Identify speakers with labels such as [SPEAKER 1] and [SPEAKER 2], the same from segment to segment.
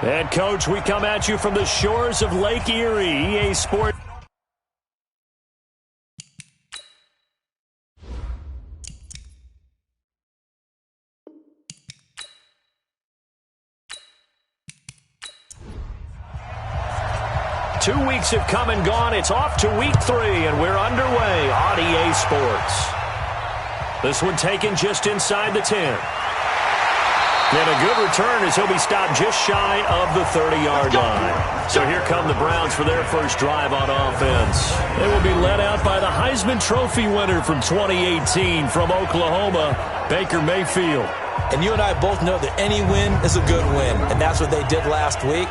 [SPEAKER 1] And, Coach, we come at you from the shores of Lake Erie. EA Sports. Two weeks have come and gone. It's off to week 3, and we're underway on EA Sports. This one taken just inside the 10. And a good return as he'll be stopped just shy of the 30-yard line. So here come the Browns for their first drive on offense. They will be led out by the Heisman Trophy winner from 2018 from Oklahoma, Baker Mayfield.
[SPEAKER 2] And you and I both know that any win is a good win, and that's what they did last week.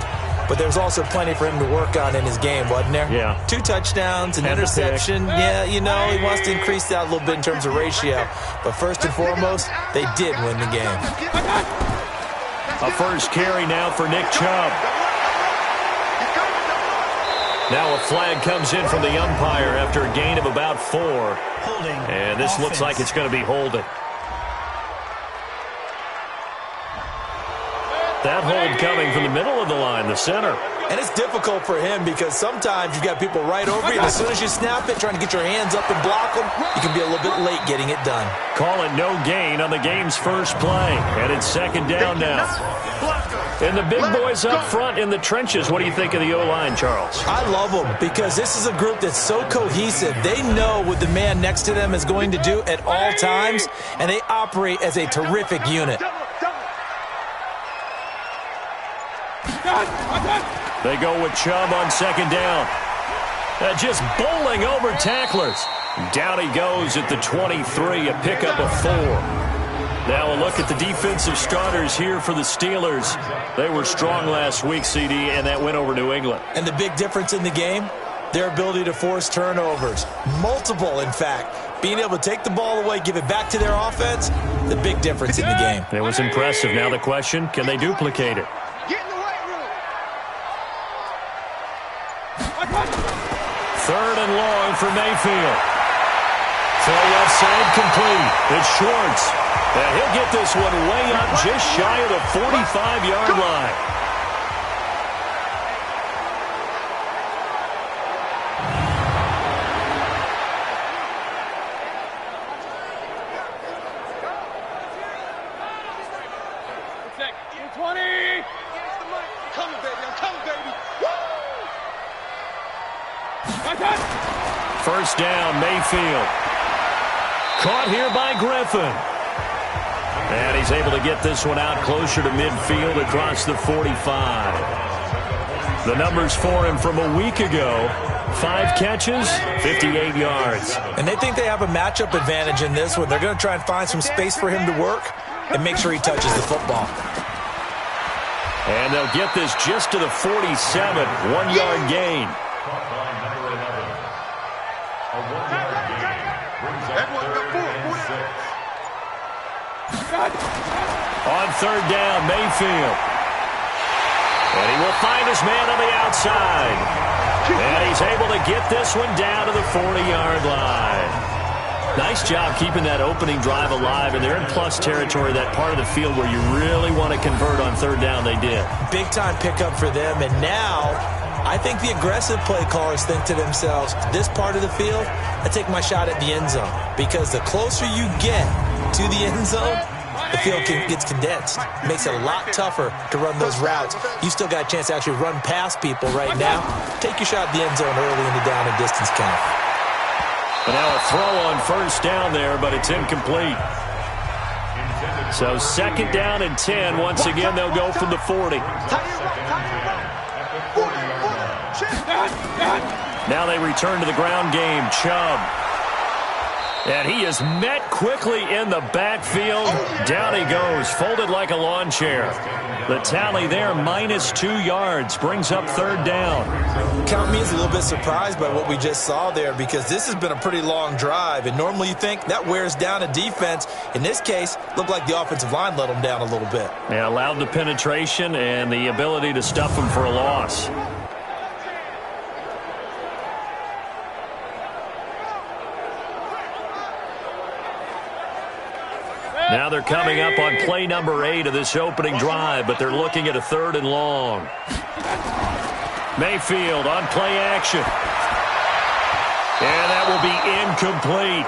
[SPEAKER 2] But there's also plenty for him to work on in his game, wasn't there?
[SPEAKER 1] Yeah.
[SPEAKER 2] 2 touchdowns, an interception. Yeah, you know, he wants to increase that a little bit in terms of ratio. But first and foremost, they did win the game.
[SPEAKER 1] A first carry now for Nick Chubb. Now a flag comes in from the umpire after a gain of about 4. And this looks like it's going to be holding. That hold coming from the middle of the line, the center.
[SPEAKER 2] And it's difficult for him because sometimes you've got people right over you, and as soon as you snap it, trying to get your hands up and block them, you can be a little bit late getting it done.
[SPEAKER 1] Call it no gain on the game's first play. And it's second down now. And the big boys up front in the trenches. What do you think of the O-line, Charles?
[SPEAKER 2] I love them because this is a group that's so cohesive. They know what the man next to them is going to do at all times, and they operate as a terrific unit.
[SPEAKER 1] They go with Chubb on second down. Just bowling over tacklers. Down he goes at the 23, a pickup of 4. Now a look at the defensive starters here for the Steelers. They were strong last week, CD, and that went over New England.
[SPEAKER 2] And the big difference in the game, their ability to force turnovers. Multiple, in fact. Being able to take the ball away, give it back to their offense, the big difference in the game.
[SPEAKER 1] It was impressive. Now the question, can they duplicate it? Third and long for Mayfield. Throw left side complete. It's Schwartz. And he'll get this one way up just shy of the 45-yard line. First down, Mayfield. Caught here by Griffin. And he's able to get this one out closer to midfield across the 45. The numbers for him from a week ago. 5 catches, 58 yards.
[SPEAKER 2] And they think they have a matchup advantage in this one. They're going to try and find some space for him to work and make sure he touches the football.
[SPEAKER 1] And they'll get this just to the 47. 1-yard gain. On third down, Mayfield. And he will find his man on the outside. And he's able to get this one down to the 40-yard line. Nice job keeping that opening drive alive, and they're in plus territory, that part of the field where you really want to convert on third down. They did. Big-time pickup for them, and now I think the aggressive play callers think to themselves, this part of the field, I take my shot at the end zone, because the closer you get to the end zone, the field gets condensed. It makes it a lot tougher to run those routes. You still got a chance to actually run past people right now. Take your shot at the end zone early in the down and distance count. But now a throw on first down there, but it's incomplete. So second down and 10. Once again, they'll go from the 40. Now they return to the ground game. Chubb. And he is met quickly in the backfield. Down he goes, folded like a lawn chair. The tally there, -2 yards, brings up third down. Count me as a little bit surprised by what we just saw there, because this has been a pretty long drive, and normally you think that wears down a defense. In this case, looked like the offensive line let them down a little bit. Yeah, allowed the penetration and the ability to stuff them for a loss. Now they're coming up on play number 8 of this opening drive, but they're looking at a 3rd and long. Mayfield on play action. And that will be incomplete.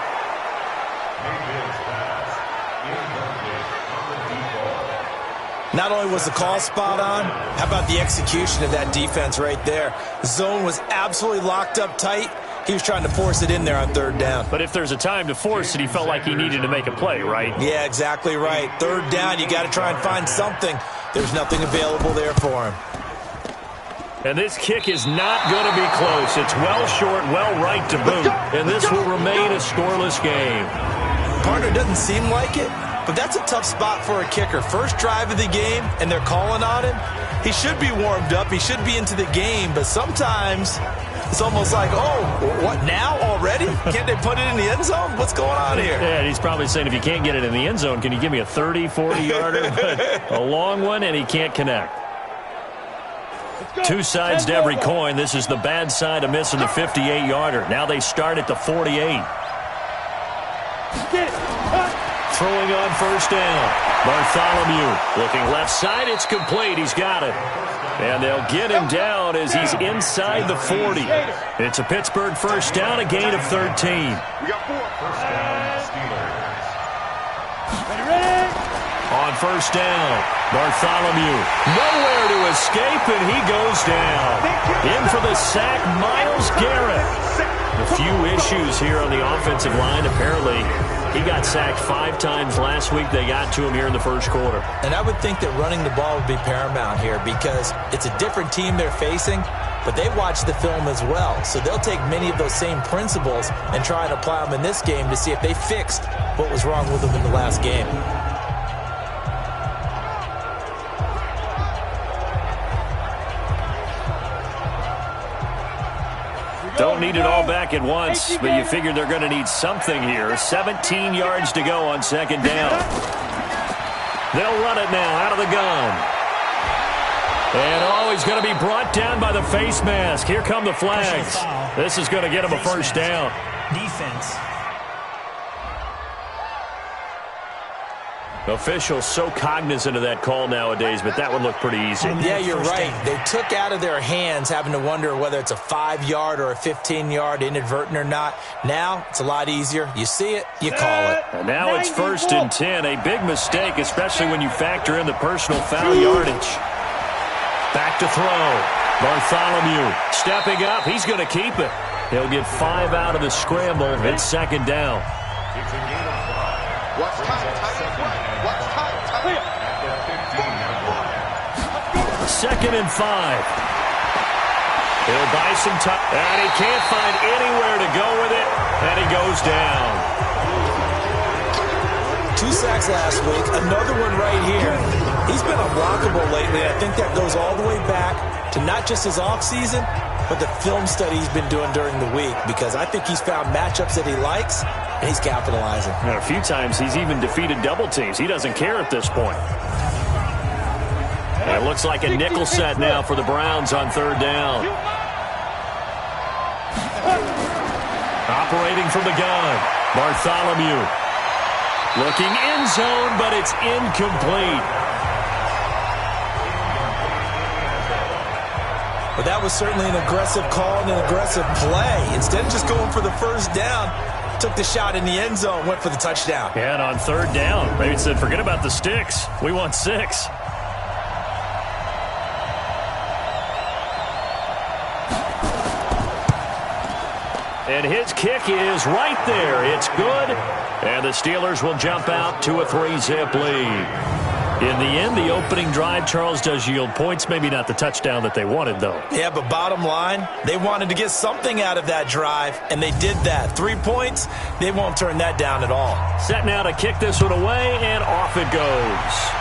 [SPEAKER 2] Not only was the call spot on, how about the execution of that defense right there? The zone was absolutely locked up tight. He was trying to force it in there on 3rd down.
[SPEAKER 1] But if there's a time to force it, he felt like he needed to make a play, right?
[SPEAKER 2] Yeah, exactly right. 3rd down, you got to try and find something. There's nothing available there for him.
[SPEAKER 1] And this kick is not going to be close. It's well short, well right to boot. And this will remain a scoreless game.
[SPEAKER 2] Partner doesn't seem like it, but that's a tough spot for a kicker. First drive of the game, and they're calling on him. He should be warmed up. He should be into the game, but sometimes it's almost like, oh, what, now already? Can't they put it in the end zone? What's going on here?
[SPEAKER 1] Yeah, he's probably saying, if you can't get it in the end zone, can you give me a 30, 40-yarder? But a long one, and he can't connect. Two sides to every coin. This is the bad side of missing the 58-yarder. Now they start at the 48. Throwing on 1st down. Bartholomew looking left side. It's complete. He's got it. And they'll get him down as he's inside the 40. It's a Pittsburgh 1st down, a gain of 13.
[SPEAKER 3] We got 4. 1st down, Steelers.
[SPEAKER 1] On 1st down, Bartholomew nowhere to escape, and he goes down. In for the sack, Myles Garrett. A few issues here on the offensive line. Apparently, he got sacked 5 times last week. They got to him here in the 1st quarter.
[SPEAKER 2] And I would think that running the ball would be paramount here because it's a different team they're facing, but they watch the film as well. So they'll take many of those same principles and try and apply them in this game to see if they fixed what was wrong with them in the last game.
[SPEAKER 1] Don't need it all back at once, but you figure they're going to need something here. 17 yards to go on 2nd down. They'll run it now out of the gun. And he's going to be brought down by the face mask. Here come the flags. This is going to get him a 1st down.
[SPEAKER 4] Defense.
[SPEAKER 1] Officials so cognizant of that call nowadays, but that would look pretty easy.
[SPEAKER 2] Yeah, you're right. They took out of their hands having to wonder whether it's a 5-yard or a 15-yard inadvertent or not. Now it's a lot easier. You see it, you call it.
[SPEAKER 1] And now it's 1st and 10. A big mistake, especially when you factor in the personal foul yardage. Back to throw. Bartholomew stepping up. He's going to keep it. He'll get 5 out of the scramble. It's 2nd down.
[SPEAKER 3] It's a gain of 5. What's time? What's time?
[SPEAKER 1] 2nd and 5. He'll buy some time. And he can't find anywhere to go with it. And he goes down.
[SPEAKER 2] 2 sacks last week. Another one right here. He's been unblockable lately. I think that goes all the way back to not just his offseason, but the film study he's been doing during the week, because I think he's found matchups that he likes, and he's capitalizing.
[SPEAKER 1] And a few times he's even defeated double teams. He doesn't care at this point. And it looks like a nickel set now for the Browns on 3rd down. Operating from the gun, Bartholomew. Looking end zone, but it's incomplete.
[SPEAKER 2] But that was certainly an aggressive call and an aggressive play. Instead of just going for the 1st down, took the shot in the end zone, went for the touchdown.
[SPEAKER 1] Yeah, and on 3rd down, maybe said, forget about the sticks. We want 6. And his kick is right there. It's good. And the Steelers will jump out to a 3-zip lead. In the end, the opening drive, Charles, does yield points. Maybe not the touchdown that they wanted, though.
[SPEAKER 2] Yeah, but bottom line, they wanted to get something out of that drive, and they did that. 3 points, they won't turn that down at all.
[SPEAKER 1] Set now to kick this one away, and off it goes.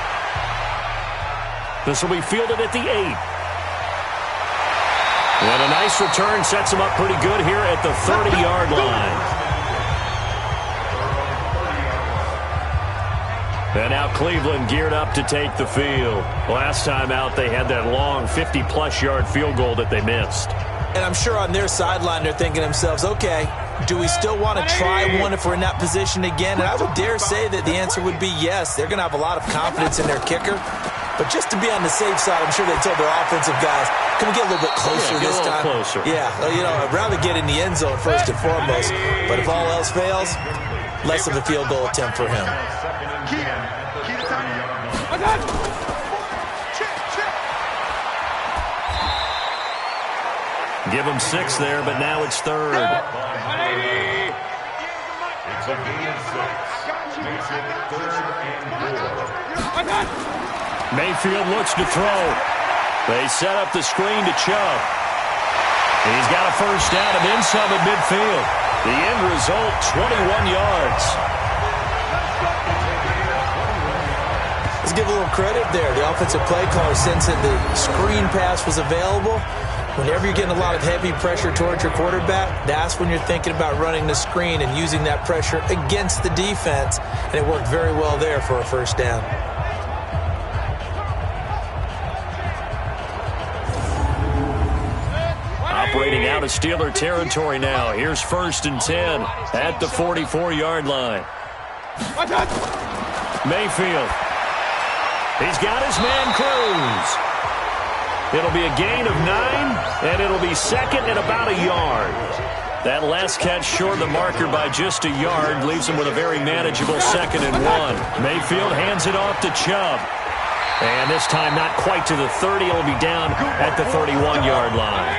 [SPEAKER 1] This will be fielded at the 8. And a nice return sets him up pretty good here at the 30-yard line. And now Cleveland geared up to take the field. Last time out, they had that long 50-plus yard field goal that they missed.
[SPEAKER 2] And I'm sure on their sideline they're thinking to themselves, okay, Do we still want to try one if we're in that position again? And I would dare say that the answer would be yes. They're going to have a lot of confidence in their kicker. But just to be on the safe side, I'm sure they told their offensive guys, can we get a little bit closer this time?
[SPEAKER 1] Closer.
[SPEAKER 2] Yeah, you know, I'd rather get in the end zone first and foremost. But if all else fails, less of a field goal attempt for him.
[SPEAKER 1] Give him 6 there, but now it's 3rd.
[SPEAKER 4] It's a gain of 6. Makes it 3rd and 4.
[SPEAKER 1] Mayfield looks to throw. They set up the screen to Chubb. He's got a first down and then some at midfield. The end result, 21 yards.
[SPEAKER 2] Let's give a little credit there. The offensive play caller sensed that the screen pass was available. Whenever you're getting a lot of heavy pressure towards your quarterback, that's when you're thinking about running the screen and using that pressure against the defense. And it worked very well there for a first down.
[SPEAKER 1] Operating out of Steeler territory now. Here's 1st and 10 at the 44-yard line. Mayfield. He's got his man Cruz. It'll be a gain of 9, and it'll be 2nd and about a yard. That last catch short of the marker by just a yard leaves him with a very manageable 2nd and 1. Mayfield hands it off to Chubb. And this time not quite to the 30. It'll be down at the 31-yard line.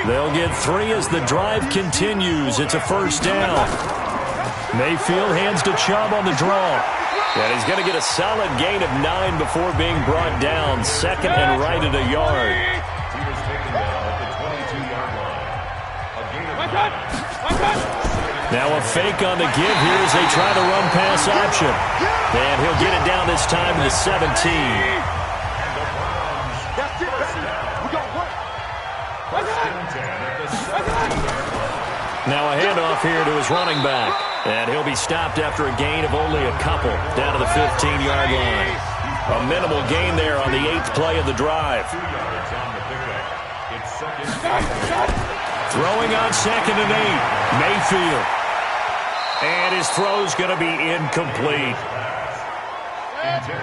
[SPEAKER 1] They'll get 3 as the drive continues. It's a first down. Mayfield hands to Chubb on the draw. And he's going to get a solid gain of 9 before being brought down. 2nd and right at a yard.
[SPEAKER 4] He was taken down at the 22-yard line. A gain of 9.
[SPEAKER 1] Now a fake on the give here as they try the run pass option. And he'll get it down this time to the 17. Now a handoff here to his running back. And he'll be stopped after a gain of only a couple down to the 15-yard line. A minimal gain there on the 8th play of the drive. Throwing on 2nd and 8. Mayfield. And his throw's going to be incomplete.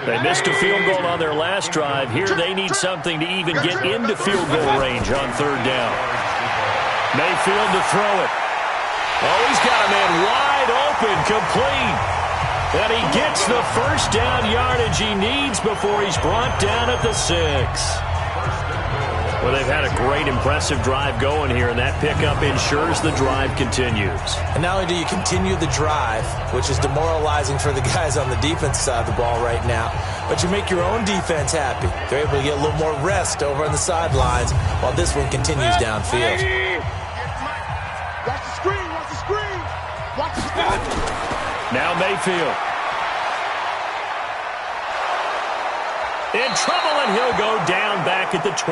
[SPEAKER 1] They missed a field goal on their last drive. Here they need something to even get into field goal range on 3rd down. Mayfield to throw it. Oh, he's got a man wide open, complete. And he gets the first down yardage he needs before he's brought down at the 6. Well, they've had a great, impressive drive going here, and that pickup ensures the drive continues.
[SPEAKER 2] And not only do you continue the drive, which is demoralizing for the guys on the defense side of the ball right now, but you make your own defense happy. They're able to get a little more rest over on the sidelines while this one continues downfield.
[SPEAKER 3] Watch the screen, watch the screen. Watch the screen.
[SPEAKER 1] Now Mayfield. In trouble, and he'll go down back at the 12.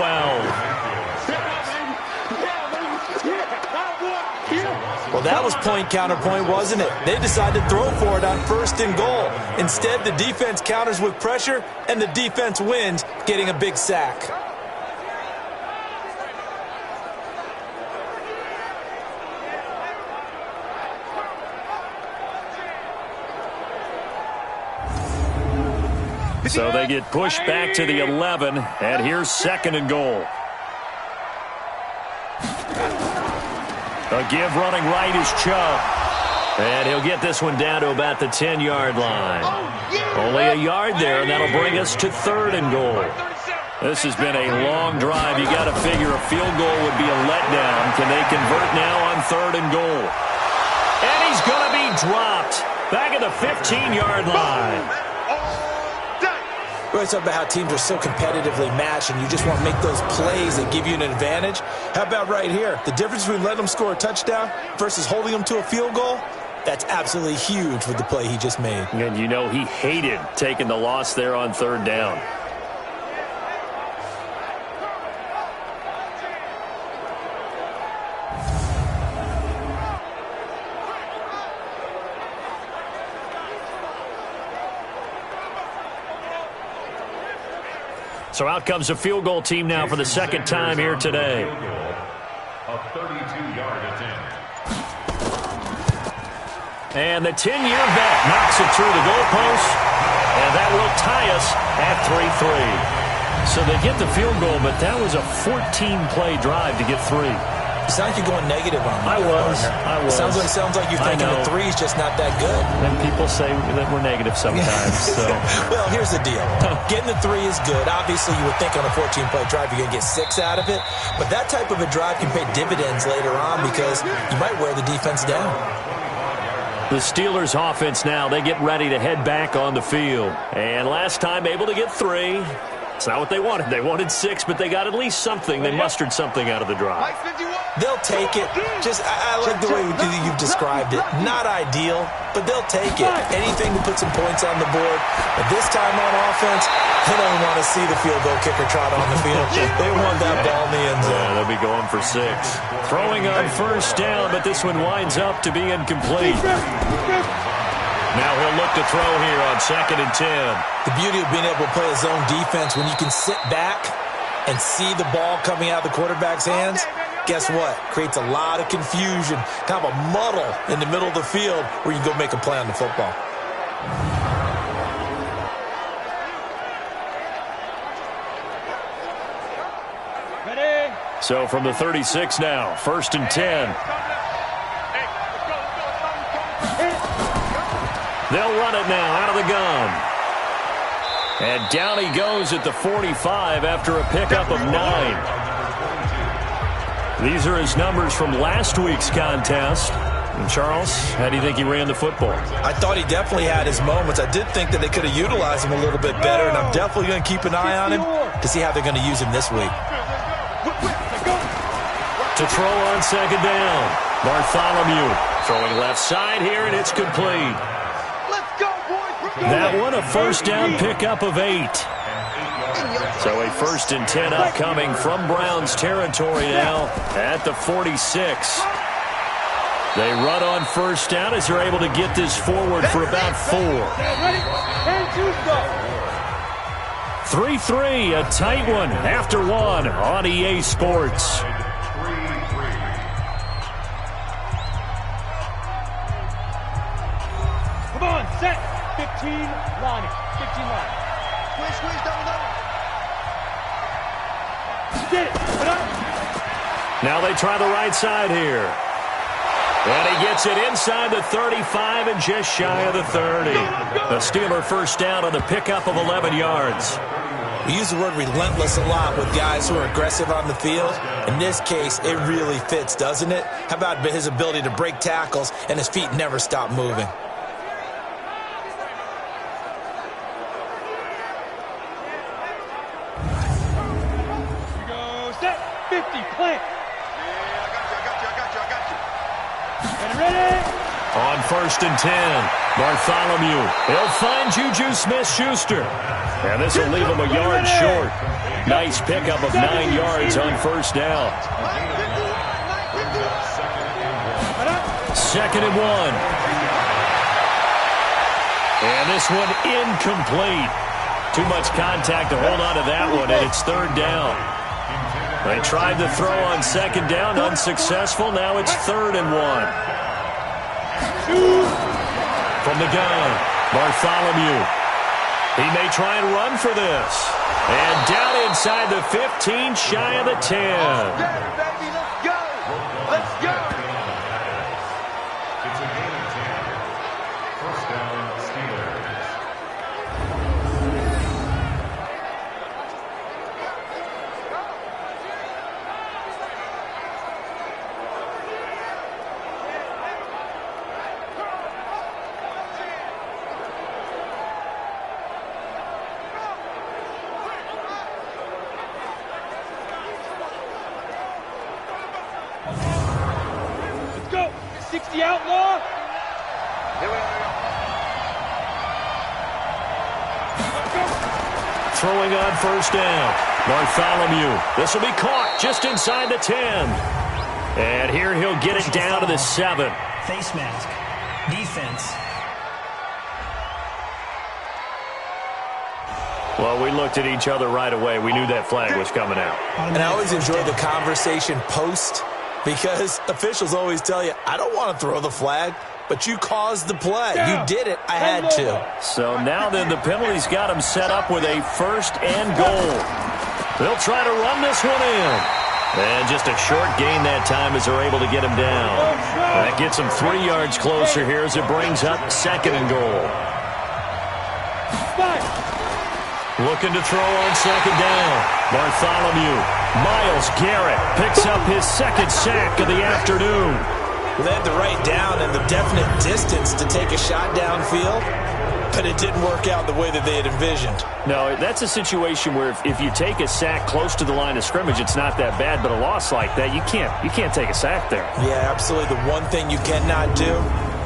[SPEAKER 2] Well, that was point counterpoint, wasn't it? They decided to throw for it on 1st and goal. Instead, the defense counters with pressure, and the defense wins, getting a big sack.
[SPEAKER 1] So they get pushed back to the 11, and here's 2nd and goal. A give running right is Chubb. And he'll get this one down to about the 10-yard line. Only a yard there, and that'll bring us to 3rd and goal. This has been a long drive. You got to figure a field goal would be a letdown. Can they convert now on 3rd and goal? And he's going to be dropped back at the 15-yard line.
[SPEAKER 2] We always talk about how teams are so competitively matched and you just want to make those plays that give you an advantage. How about right here? The difference between letting them score a touchdown versus holding them to a field goal, that's absolutely huge with the play he just made.
[SPEAKER 1] And you know he hated taking the loss there on 3rd down. So out comes a field goal team now for the 2nd time here today.
[SPEAKER 4] A 32-yard attempt.
[SPEAKER 1] And the 10-year vet knocks it through the goalpost, and that will tie us at 3-3. So they get the field goal, but that was a 14-play drive to get 3.
[SPEAKER 2] You sound like you're going negative on me.
[SPEAKER 1] I was.
[SPEAKER 2] Sounds like you're thinking the 3 is just not that good.
[SPEAKER 1] And people say that we're negative sometimes. So.
[SPEAKER 2] Well, here's the deal. Getting the 3 is good. Obviously, you would think on a 14-play drive you're going to get 6 out of it. But that type of a drive can pay dividends later on because you might wear the defense down.
[SPEAKER 1] The Steelers offense now, they get ready to head back on the field. And last time able to get 3. It's not what they wanted. They wanted 6, but they got at least something. They mustered something out of the drive.
[SPEAKER 2] They'll take it. I like the way you've described it. Not ideal, but they'll take it. Anything to put some points on the board. But this time on offense, they don't want to see the field goal kicker trot on the field. They want that ball in the end zone.
[SPEAKER 1] Yeah, they'll be going for 6. Throwing on first down, but this one winds up to be incomplete. Now he'll look to throw here on 2nd and 10.
[SPEAKER 2] The beauty of being able to play a zone defense when you can sit back and see the ball coming out of the quarterback's hands, guess what? Creates a lot of confusion, kind of a muddle in the middle of the field where you can go make a play on the football.
[SPEAKER 3] Ready?
[SPEAKER 1] So from the 36 now, 1st and 10. They'll run it now out of the gun. And down he goes at the 45 after a pickup of 9. These are his numbers from last week's contest. And Charles, how do you think he ran the football?
[SPEAKER 2] I thought he definitely had his moments. I did think that they could have utilized him a little bit better, and I'm definitely going to keep an eye on him to see how they're going to use him this week.
[SPEAKER 1] To throw on 2nd down. Bartholomew throwing left side here, and it's complete. That one, a first down pickup of 8. So a 1st and 10 upcoming from Browns territory now at the 46. They run on first down as they're able to get this forward for about 4. 3-3, a tight one after 1 on EA Sports.
[SPEAKER 3] Come on, set. 15 line. 15 line. Squeeze, double. Get it. Put up.
[SPEAKER 1] Now they try the right side here. And he gets it inside the 35 and just shy of the 30. The Steeler first down on the pickup of 11 yards.
[SPEAKER 2] We use the word relentless a lot with guys who are aggressive on the field. In this case, it really fits, doesn't it? How about his ability to break tackles and his feet never stop moving?
[SPEAKER 3] We go set. 50, plant. And ready.
[SPEAKER 1] On 1st and 10, Bartholomew. He'll find Juju Smith-Schuster. And this will leave him a yard short. Nice pickup of 9 yards on first down. 2nd and 1. And this one incomplete. Too much contact to hold on to that one, and it's 3rd down. They tried to throw on 2nd down, unsuccessful. Now it's 3rd and 1. From the gun, Bartholomew. He may try and run for this. And down inside the 15, shy of the 10.
[SPEAKER 3] Baby, let's go. Let's go.
[SPEAKER 4] It's a gain of 10. First down, Steelers.
[SPEAKER 3] Let's go. 60 outlaw.
[SPEAKER 1] Throwing on first down. Bartholomew. This will be caught just inside the 10. And here he'll get it down to the 7.
[SPEAKER 5] Face mask. Defense.
[SPEAKER 1] Well, we looked at each other right away. We knew that flag was coming out.
[SPEAKER 2] And I always enjoy the conversation post because officials always tell you, I don't want to throw the flag. but you caused the play. You did it. I had to.
[SPEAKER 1] So now then the penalty's got him set up with a 1st and goal. They'll try to run this one in. And just a short gain that time as they're able to get him down. That gets him 3 yards closer here as it brings up 2nd and goal. Looking to throw on 2nd down. Bartholomew. Myles Garrett picks up his 2nd sack of the afternoon.
[SPEAKER 2] They had the right down and the definite distance to take a shot downfield, but it didn't work out the way that they had envisioned.
[SPEAKER 1] No, that's a situation where if you take a sack close to the line of scrimmage, it's not that bad, but a loss like that, you can't take a sack there.
[SPEAKER 2] Yeah, absolutely. The one thing you cannot do,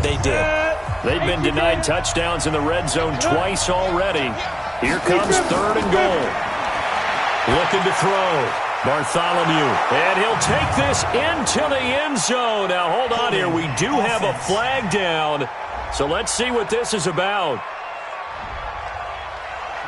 [SPEAKER 2] they did.
[SPEAKER 1] They've been denied touchdowns in the red zone twice already. Here comes 3rd and goal. Looking to throw. Bartholomew. And he'll take this into the end zone. Now, hold on here. We do have a flag down. So let's see what this is about.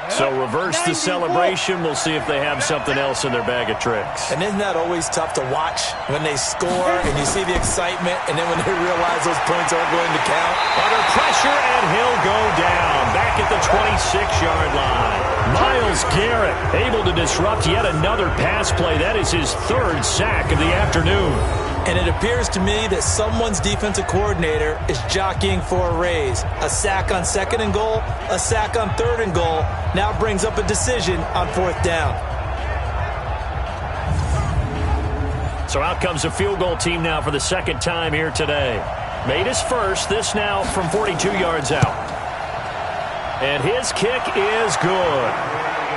[SPEAKER 1] So reverse the celebration. We'll see if they have something else in their bag of tricks.
[SPEAKER 2] And isn't that always tough to watch when they score and you see the excitement and then when they realize those points aren't going to count?
[SPEAKER 1] Under pressure, and he'll go down back at the 26-yard line. Myles Garrett able to disrupt yet another pass play. That is his 3rd sack of the afternoon.
[SPEAKER 2] And it appears to me that someone's defensive coordinator is jockeying for a raise. A sack on 2nd and goal, a sack on 3rd and goal, now brings up a decision on 4th down.
[SPEAKER 1] So out comes the field goal team now for the 2nd time here today. Made his first, this now from 42 yards out. And his kick is good.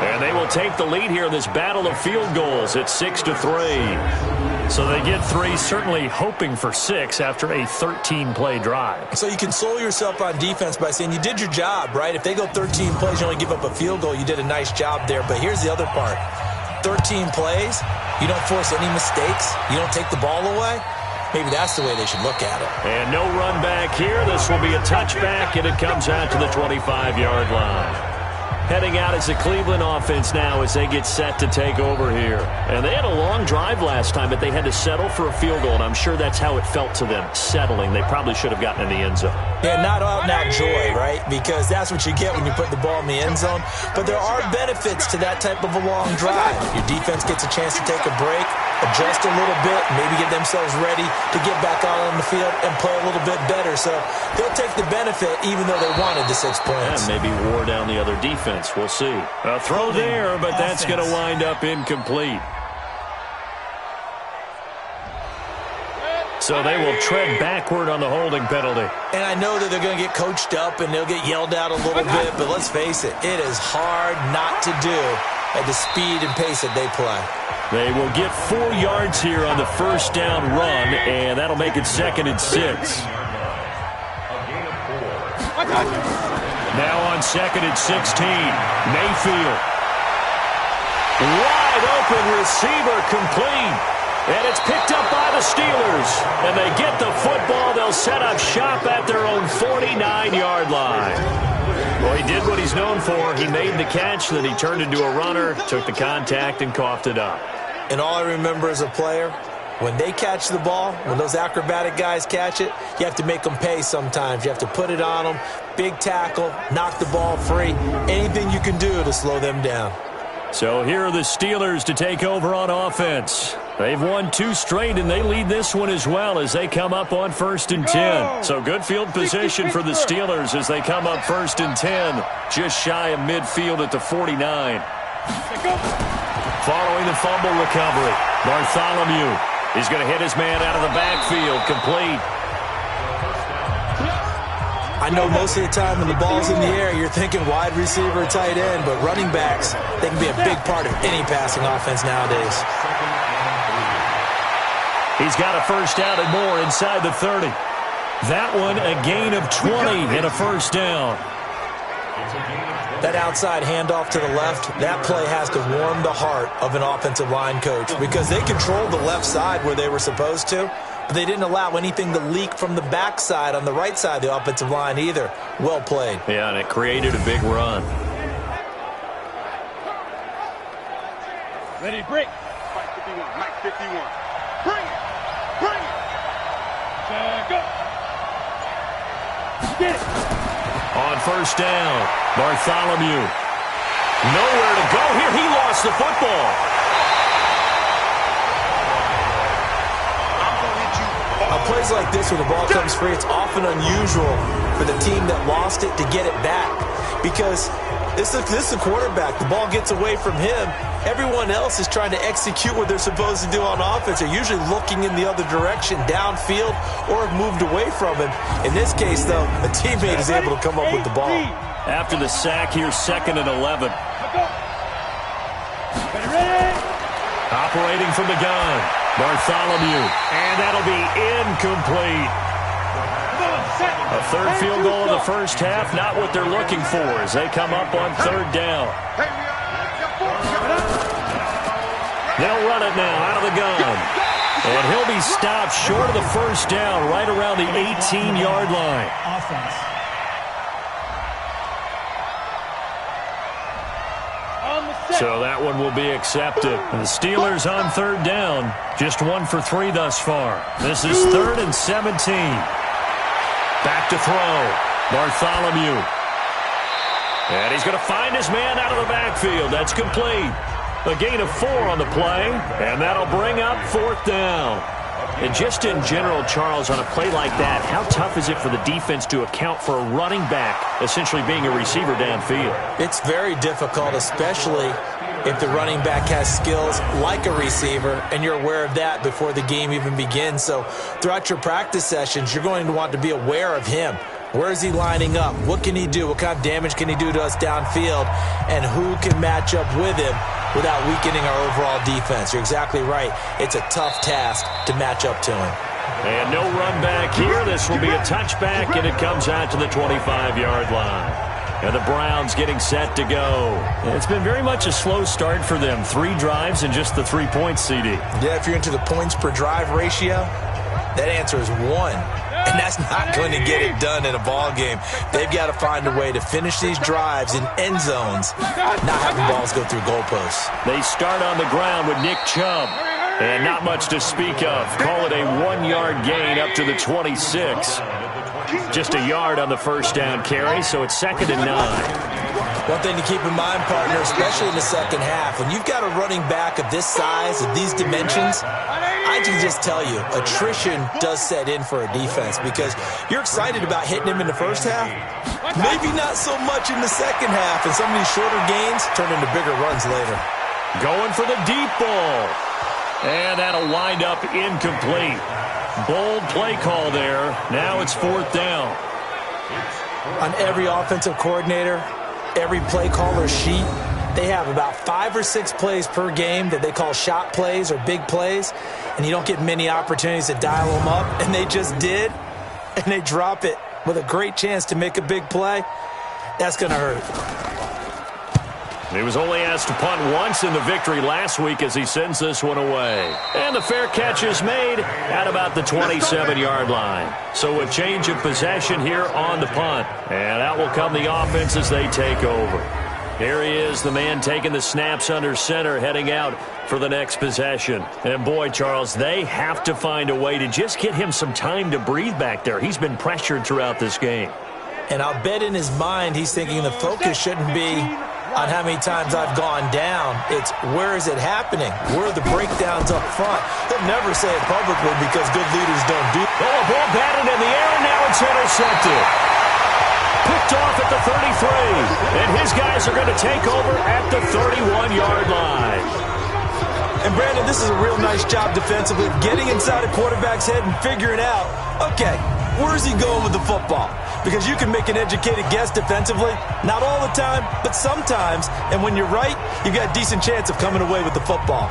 [SPEAKER 1] And they will take the lead here in this battle of field goals at 6-3. So they get 3, certainly hoping for 6 after a 13-play drive.
[SPEAKER 2] So you console yourself on defense by saying you did your job, right? If they go 13 plays, you only give up a field goal, you did a nice job there. But here's the other part. 13 plays, you don't force any mistakes, you don't take the ball away. Maybe that's the way they should look at it.
[SPEAKER 1] And no run back here. This will be a touchback, and it comes out to the 25-yard line. Heading out as the Cleveland offense now as they get set to take over here. And they had a long drive last time, but they had to settle for a field goal, and I'm sure that's how it felt to them, settling. They probably should have gotten in the end zone.
[SPEAKER 2] Yeah, not out-and-out joy, right? Because that's what you get when you put the ball in the end zone. But there are benefits to that type of a long drive. Your defense gets a chance to take a break, adjust a little bit, maybe get themselves ready to get back out on the field and play a little bit better. So they'll take the benefit even though they wanted the 6 points.
[SPEAKER 1] And maybe wore down the other defense. We'll see. A throw there, but that's going to wind up incomplete. So they will tread backward on the holding penalty.
[SPEAKER 2] And I know that they're going to get coached up and they'll get yelled out a little bit, but let's face it, it is hard not to do at the speed and pace that they play.
[SPEAKER 1] They will get 4 yards here on the 1st down run, and that'll make it 2nd and 6. Now on 2nd and 16, Mayfield. Wide open receiver complete. And it's picked up by the Steelers. And they get the football. They'll set up shop at their own 49-yard line. Well, he did what he's known for. He made the catch, then he turned into a runner, took the contact, and coughed it up.
[SPEAKER 2] And all I remember as a player, when they catch the ball, when those acrobatic guys catch it, you have to make them pay sometimes. You have to put it on them, big tackle, knock the ball free, anything you can do to slow them down.
[SPEAKER 1] So here are the Steelers to take over on offense. They've won 2 straight, and they lead this one as well as they come up on 1st and 10. So good field position for the Steelers as they come up 1st and 10, just shy of midfield at the 49. Following the fumble recovery, Bartholomew. He's going to hit his man out of the backfield, complete.
[SPEAKER 2] I know most of the time when the ball's in the air, you're thinking wide receiver, tight end, but running backs, they can be a big part of any passing offense nowadays.
[SPEAKER 1] He's got a 1st down and more inside the 30. That one a gain of 20 and a 1st down.
[SPEAKER 2] That outside handoff to the left, that play has to warm the heart of an offensive line coach because they controlled the left side where they were supposed to, but they didn't allow anything to leak from the backside on the right side of the offensive line either. Well played.
[SPEAKER 1] Yeah, and it created a big run.
[SPEAKER 3] Ready, break. Mike 51, Mike 51. Bring it. Bring it. Check up. Get it.
[SPEAKER 1] On first down, Bartholomew. Nowhere to go here. He lost the football.
[SPEAKER 2] On plays like this, when the ball comes free, it's often unusual for the team that lost it to get it back. Because this is a quarterback. The ball gets away from him. Everyone else is trying to execute what they're supposed to do on offense. They're usually looking in the other direction, downfield, or have moved away from him. In this case, though, a teammate is able to come up with the ball.
[SPEAKER 1] After the sack, here's 2nd and 11. Operating from the gun, Bartholomew. And that'll be incomplete. A third field goal in the first half, not what they're looking for as they come up on 3rd down. They'll run it now out of the gun. And he'll be stopped short of the first down right around the 18-yard line.
[SPEAKER 5] Offense.
[SPEAKER 1] So that one will be accepted. The Steelers on 3rd down. Just 1 for 3 thus far. This is 3rd and 17. Back to throw. Bartholomew. And he's going to find his man out of the backfield. That's complete. A gain of 4 on the play. And that'll bring up 4th down. And just in general, Charles, on a play like that, how tough is it for the defense to account for a running back essentially being a receiver downfield?
[SPEAKER 2] It's very difficult, especially if the running back has skills like a receiver, and you're aware of that before the game even begins. So throughout your practice sessions, you're going to want to be aware of him. Where is he lining up? What can he do? What kind of damage can he do to us downfield? And who can match up with him without weakening our overall defense? You're exactly right. It's a tough task to match up to him.
[SPEAKER 1] And no run back here. This will be a touchback, and it comes out to the 25-yard line. And the Browns getting set to go. It's been very much a slow start for them. 3 drives and just the 3 points, CD.
[SPEAKER 2] Yeah, if you're into the points per drive ratio, that answer is 1. And that's not going to get it done in a ball game. They've got to find a way to finish these drives in end zones, not having balls go through goalposts.
[SPEAKER 1] They start on the ground with Nick Chubb. And not much to speak of. Call it a 1-yard gain up to the 26. Just a yard on the first down carry, so it's 2nd and 9.
[SPEAKER 2] One thing to keep in mind, partner, especially in the second half, when you've got a running back of this size, of these dimensions, I can just tell you, attrition does set in for a defense because you're excited about hitting him in the first half. Maybe not so much in the second half, and some of these shorter gains turn into bigger runs later.
[SPEAKER 1] Going for the deep ball. And that'll wind up incomplete. Bold play call there. Now it's 4th down.
[SPEAKER 2] On every offensive coordinator, every play caller sheet, they have about 5 or 6 plays per game that they call shot plays or big plays, and you don't get many opportunities to dial them up, and they just did, and they drop it with a great chance to make a big play. That's going to hurt.
[SPEAKER 1] He was only asked to punt once in the victory last week as he sends this one away. And the fair catch is made at about the 27-yard line. So a change of possession here on the punt. And out will come the offense as they take over. Here he is, the man taking the snaps under center, heading out for the next possession. And boy, Charles, they have to find a way to just get him some time to breathe back there. He's been pressured throughout this game.
[SPEAKER 2] And I'll bet in his mind he's thinking the focus shouldn't be on how many times I've gone down. It's where is it happening? Where are the breakdowns up front? He'll never say it publicly because good leaders don't do it.
[SPEAKER 1] Oh, a ball batted in the air, and now it's intercepted. Picked off at the 33. And his guys are going to take over at the 31-yard line.
[SPEAKER 2] And, Brandon, this is a real nice job defensively, getting inside a quarterback's head and figuring out, okay, where's he going with the football? Because you can make an educated guess defensively. Not all the time, but sometimes. And when you're right, you've got a decent chance of coming away with the football.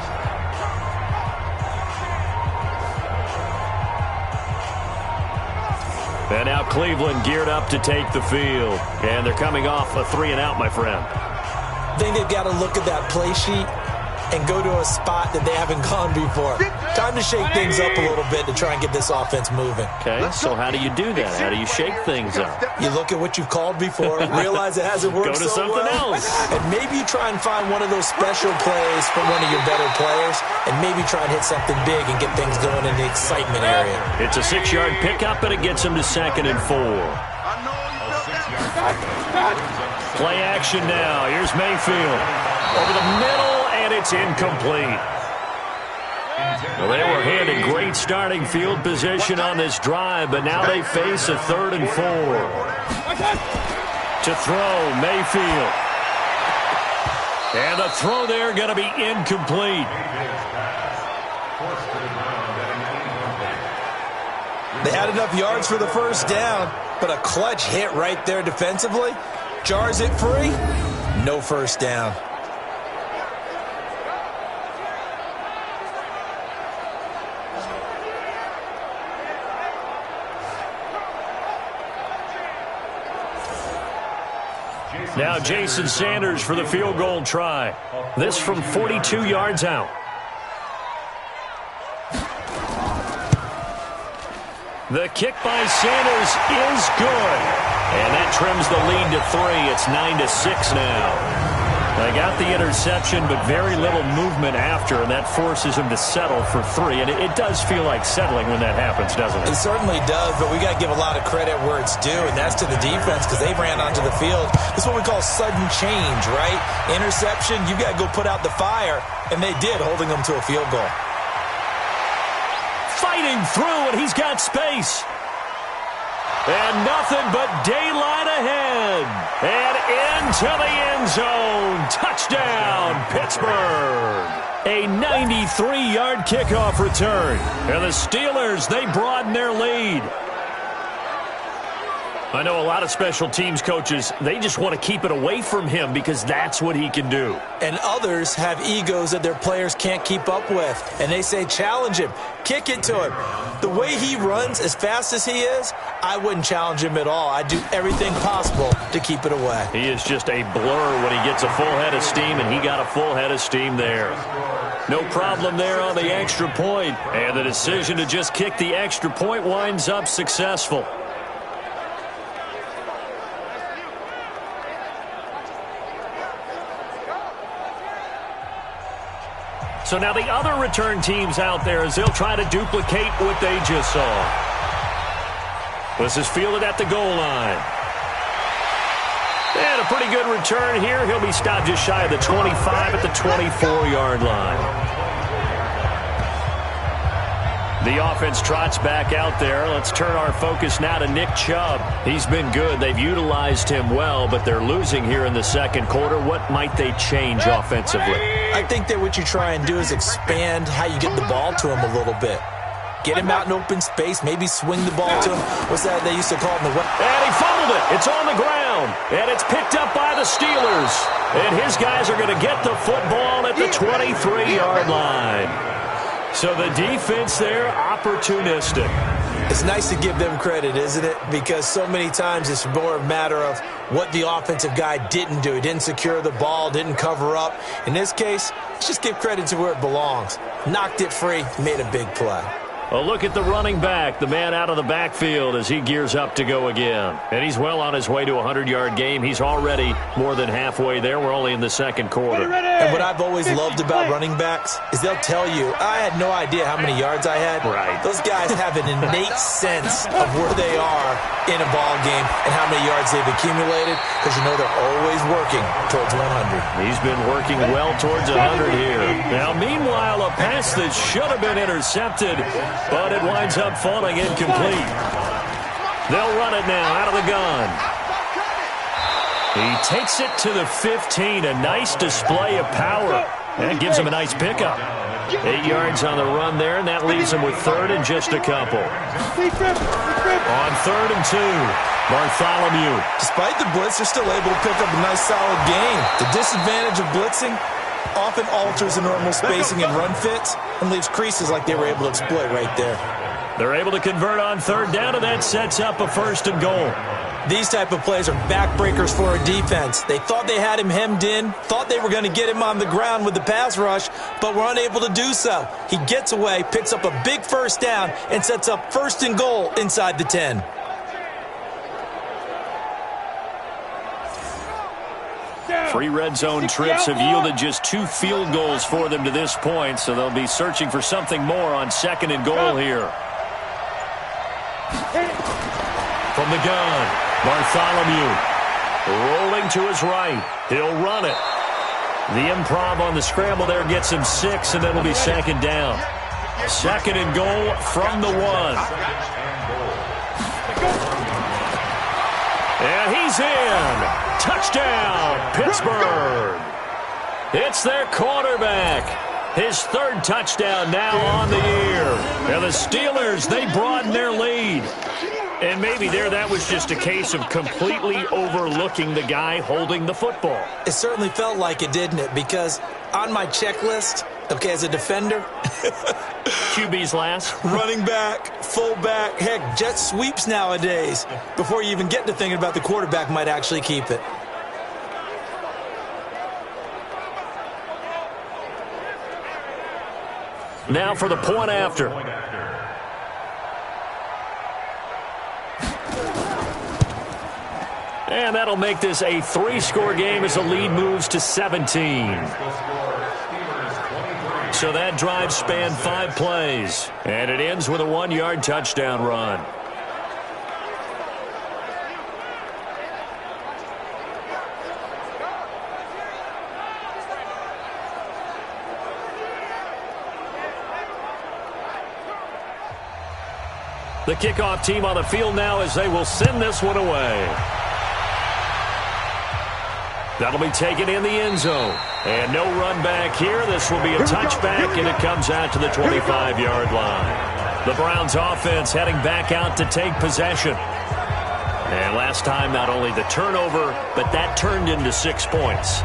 [SPEAKER 1] And now Cleveland geared up to take the field. And they're coming off a 3-and-out, my friend.
[SPEAKER 2] I think they've got to look at that play sheet and go to a spot that they haven't gone before. Time to shake things up a little bit to try and get this offense moving.
[SPEAKER 1] Okay, so how do you do that? How do you shake things up?
[SPEAKER 2] You look at what you've called before, realize it hasn't worked
[SPEAKER 1] so well. Go to something else.
[SPEAKER 2] And maybe you try and find one of those special plays from one of your better players, and maybe try and hit something big and get things going in the excitement area.
[SPEAKER 1] It's a 6-yard pickup, and it gets them to 2nd and 4. Play action now. Here's Mayfield. Over the middle, and it's incomplete. Well, they were handed great starting field position on this drive, but now they face a 3rd and 4. To throw, Mayfield. And the throw there going to be incomplete.
[SPEAKER 2] They had enough yards for the first down, but a clutch hit right there defensively. Jars it free. No first down.
[SPEAKER 1] Now Jason Sanders for the field goal try. This from 42 yards out. The kick by Sanders is good. And that trims the lead to 3. It's 9-6 now. They got the interception, but very little movement after, and that forces him to settle for 3. And it does feel like settling when that happens, doesn't it?
[SPEAKER 2] It certainly does, but we got to give a lot of credit where it's due, and that's to the defense because they ran onto the field. This is what we call sudden change, right? Interception, you got to go put out the fire, and they did, holding them to a field goal.
[SPEAKER 1] Fighting through, and he's got space. And nothing but daylight ahead. And into the end zone. Touchdown, Pittsburgh. A 93-yard kickoff return. And the Steelers, they broaden their lead. I know a lot of special teams coaches, they just want to keep it away from him because that's what he can do.
[SPEAKER 2] And others have egos that their players can't keep up with. And they say, challenge him. Kick it to him. The way he runs as fast as he is, I wouldn't challenge him at all. I'd do everything possible to keep it away.
[SPEAKER 1] He is just a blur when he gets a full head of steam, and he got a full head of steam there. No problem there on the extra point. And the decision to just kick the extra point winds up successful. So now the other return teams out there as they'll try to duplicate what they just saw. This is fielded at the goal line. And a pretty good return here. He'll be stopped just shy of the 25 at the 24-yard line. The offense trots back out there. Let's turn our focus now to Nick Chubb. He's been good. They've utilized him well, but they're losing here in the second quarter. What might they change offensively?
[SPEAKER 2] I think that what you try and do is expand how you get the ball to him a little bit. Get him out in open space, maybe swing the ball to him. What's that they used to call it in the West?
[SPEAKER 1] And he fumbled it. It's on the ground. And it's picked up by the Steelers. And his guys are going to get the football at the 23-yard line. So the defense there, opportunistic.
[SPEAKER 2] It's nice to give them credit, isn't it? Because so many times it's more a matter of what the offensive guy didn't do. He didn't secure the ball, didn't cover up. In this case, let's just give credit to where it belongs. Knocked it free, made a big play.
[SPEAKER 1] A look at the running back, the man out of the backfield as he gears up to go again. And he's well on his way to a 100-yard game. He's already more than halfway there. We're only in the second quarter.
[SPEAKER 2] And what I've always loved about running backs is they'll tell you, I had no idea how many yards I had.
[SPEAKER 1] Right.
[SPEAKER 2] Those guys have an innate sense of where they are in a ball game and how many yards they've accumulated because you know they're always working towards 100.
[SPEAKER 1] He's been working well towards 100 here. Now, meanwhile, a pass that should have been intercepted, but it winds up falling incomplete. They'll run it now out of the gun. He takes it to the 15. A nice display of power. That gives him a nice pickup. 8 yards on the run there, and that leaves him with third and just a couple. On 3rd and 2, Bartholomew.
[SPEAKER 2] Despite the blitz, they're still able to pick up a nice solid gain. The disadvantage of blitzing often alters the normal spacing and run fits and leaves creases like they were able to exploit right there.
[SPEAKER 1] They're able to convert on 3rd down, and that sets up a 1st and goal.
[SPEAKER 2] These type of plays are backbreakers for a defense. They thought they had him hemmed in, thought they were going to get him on the ground with the pass rush, but were unable to do so. He gets away, picks up a big 1st down, and sets up 1st and goal inside the 10.
[SPEAKER 1] Three red zone trips have yielded just 2 field goals for them to this point, so they'll be searching for something more on 2nd and goal here. From the gun, Bartholomew. Rolling to his right. He'll run it. The improv on the scramble there gets him 6, and it'll be second down. Second and goal from the 1. And he's in. Touchdown, Pittsburgh. It's their quarterback. His 3rd touchdown now on the year. And the Steelers, they broaden their lead. And maybe that was just a case of completely overlooking the guy holding the football.
[SPEAKER 2] It certainly felt like it, didn't it? Because on my checklist, okay, as a defender,
[SPEAKER 1] QB's last.
[SPEAKER 2] Running back, fullback, heck, jet sweeps nowadays. Before you even get to thinking about the quarterback might actually keep it.
[SPEAKER 1] Now for the point after. And that'll make this a 3-score game as the lead moves to 17. So that drive spanned 5 plays. And it ends with a 1-yard touchdown run. The kickoff team on the field now as they will send this one away. That'll be taken in the end zone. And no run back here. This will be a touchback, and it comes out to the 25-yard line. The Browns offense heading back out to take possession. And last time, not only the turnover, but that turned into 6 points.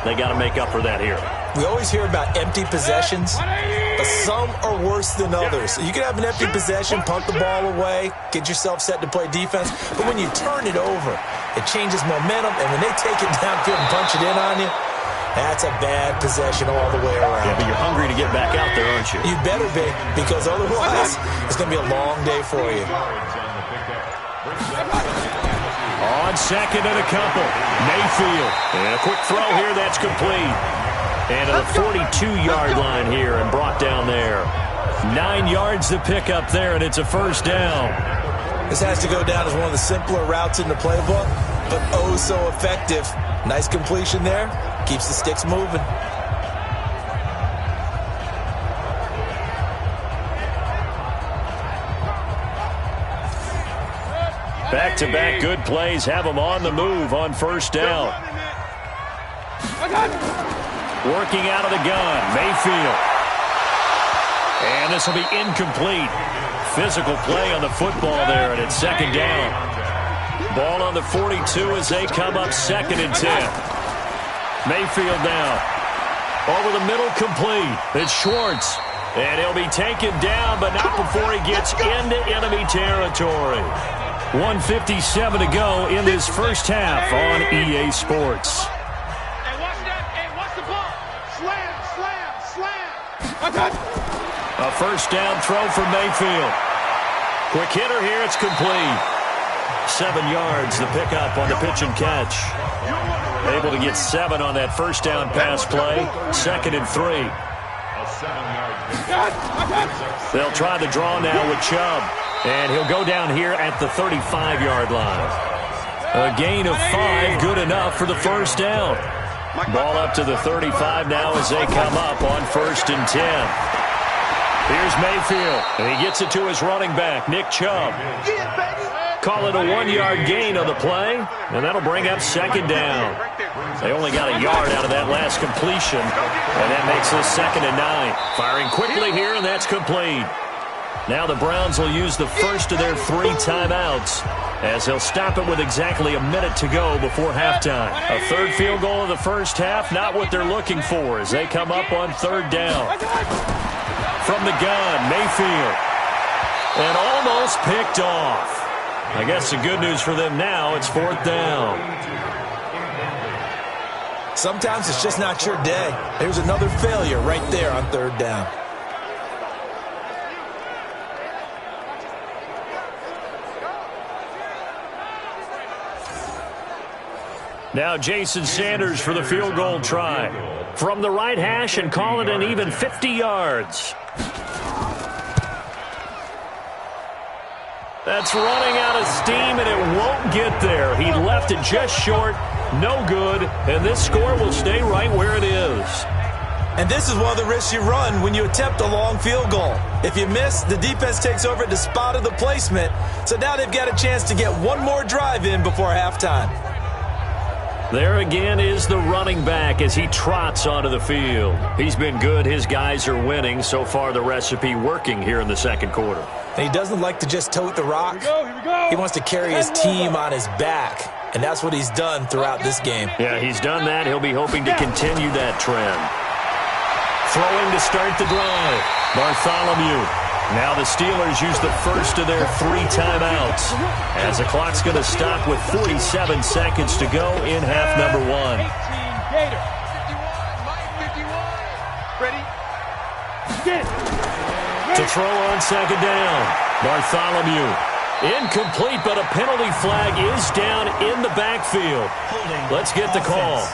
[SPEAKER 1] They got to make up for that here.
[SPEAKER 2] We always hear about empty possessions, but some are worse than others. You can have an empty possession, punt the ball away, get yourself set to play defense, but when you turn it over, it changes momentum, and when they take it downfield and punch it in on you, that's a bad possession all the way around.
[SPEAKER 1] Yeah, but you're hungry to get back out there, aren't you?
[SPEAKER 2] You better be, because otherwise it's going to be a long day for you.
[SPEAKER 1] On second and a couple, Mayfield. And a quick throw here, that's complete. And to the 42-yard line here and brought down there. 9 yards to pick up there, and it's a first down.
[SPEAKER 2] This has to go down as one of the simpler routes in the playbook, but oh so effective. Nice completion there. Keeps the sticks moving.
[SPEAKER 1] Back-to-back good plays have them on the move on first down. Working out of the gun, Mayfield. And this will be incomplete. Physical play on the football there, and it's second down. Ball on the 42 as they come up second and 10. Mayfield now. Over the middle, complete. It's Schwartz. And he'll be taken down, but not before he gets into enemy territory. 1:57 to go in this first half on EA Sports. A first down throw for Mayfield. Quick hitter here, it's complete. 7 yards, the pickup on the pitch and catch. Able to get 7 on that first down pass play. Second and 3. They'll try the draw now with Chubb. And he'll go down here at the 35-yard line. A gain of 5, good enough for the first down. Ball up to the 35 now as they come up on first and 10. Here's Mayfield, and he gets it to his running back, Nick Chubb. Call it a 1-yard gain on the play, and that'll bring up second down. They only got a yard out of that last completion, and that makes this second and 9. Firing quickly here, and that's complete. Now the Browns will use the first of their 3 timeouts as they'll stop it with exactly a minute to go before halftime. A third field goal of the first half, not what they're looking for as they come up on third down. From the gun, Mayfield. And almost picked off. I guess the good news for them now, it's fourth down.
[SPEAKER 2] Sometimes it's just not your day. There's another failure right there on third down.
[SPEAKER 1] Now Jason Sanders for the field goal try. From the right hash and call it an even 50 yards. That's running out of steam, and it won't get there. He left it just short, no good, and this score will stay right where it is.
[SPEAKER 2] And this is one of the risks you run when you attempt a long field goal. If you miss, the defense takes over at the spot of the placement, so now they've got a chance to get one more drive in before halftime.
[SPEAKER 1] There again is the running back as he trots onto the field. He's been good. His guys are winning. So far, the recipe working here in the second quarter.
[SPEAKER 2] And he doesn't like to just tote the rock.
[SPEAKER 3] Here we go.
[SPEAKER 2] He wants to carry his team on his back, and that's what he's done throughout this game.
[SPEAKER 1] Yeah, he's done that. He'll be hoping to continue that trend. Throwing to start the drive. Bartholomew. Now the Steelers use the first of their 3 timeouts as the clock's going to stop with 47 seconds to go in half number 1.
[SPEAKER 3] 18 Gator. 51. Ready? Get.
[SPEAKER 1] To throw on second down. Bartholomew. Incomplete, but a penalty flag is down in the backfield. Let's get the call.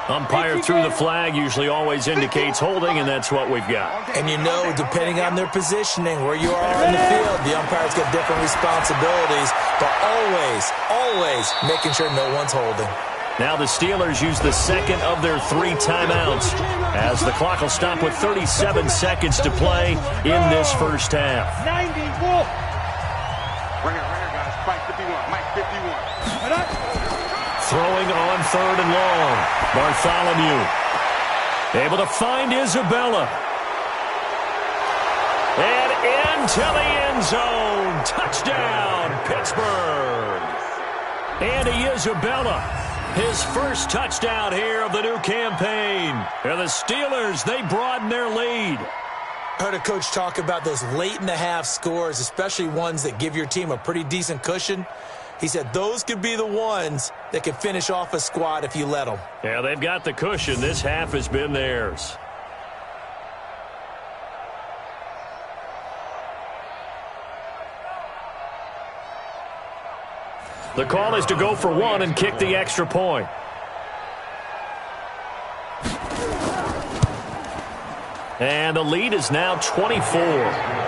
[SPEAKER 1] Umpire threw the flag, usually always indicates holding, and that's what we've got.
[SPEAKER 2] And you know, depending on their positioning, where you are in the field, the umpires get different responsibilities, but always making sure no one's holding.
[SPEAKER 1] Now the Steelers use the second of their 3 timeouts as the clock will stop with 37 seconds to play in this first half.
[SPEAKER 3] 90 Wolf.
[SPEAKER 4] Right here, guys. Mike 51. Mike 51.
[SPEAKER 1] Throwing on 3rd and long. Bartholomew able to find Isabella. And into the end zone. Touchdown, Pittsburgh. Andy Isabella, his first touchdown here of the new campaign. And the Steelers, they broaden their lead.
[SPEAKER 2] I heard a coach talk about those late-in-the-half scores, especially ones that give your team a pretty decent cushion. He said those could be the ones that can finish off a squad if you let them.
[SPEAKER 1] Yeah, they've got the cushion. This half has been theirs. The call is to go for 1 and kick the extra point. And the lead is now 24.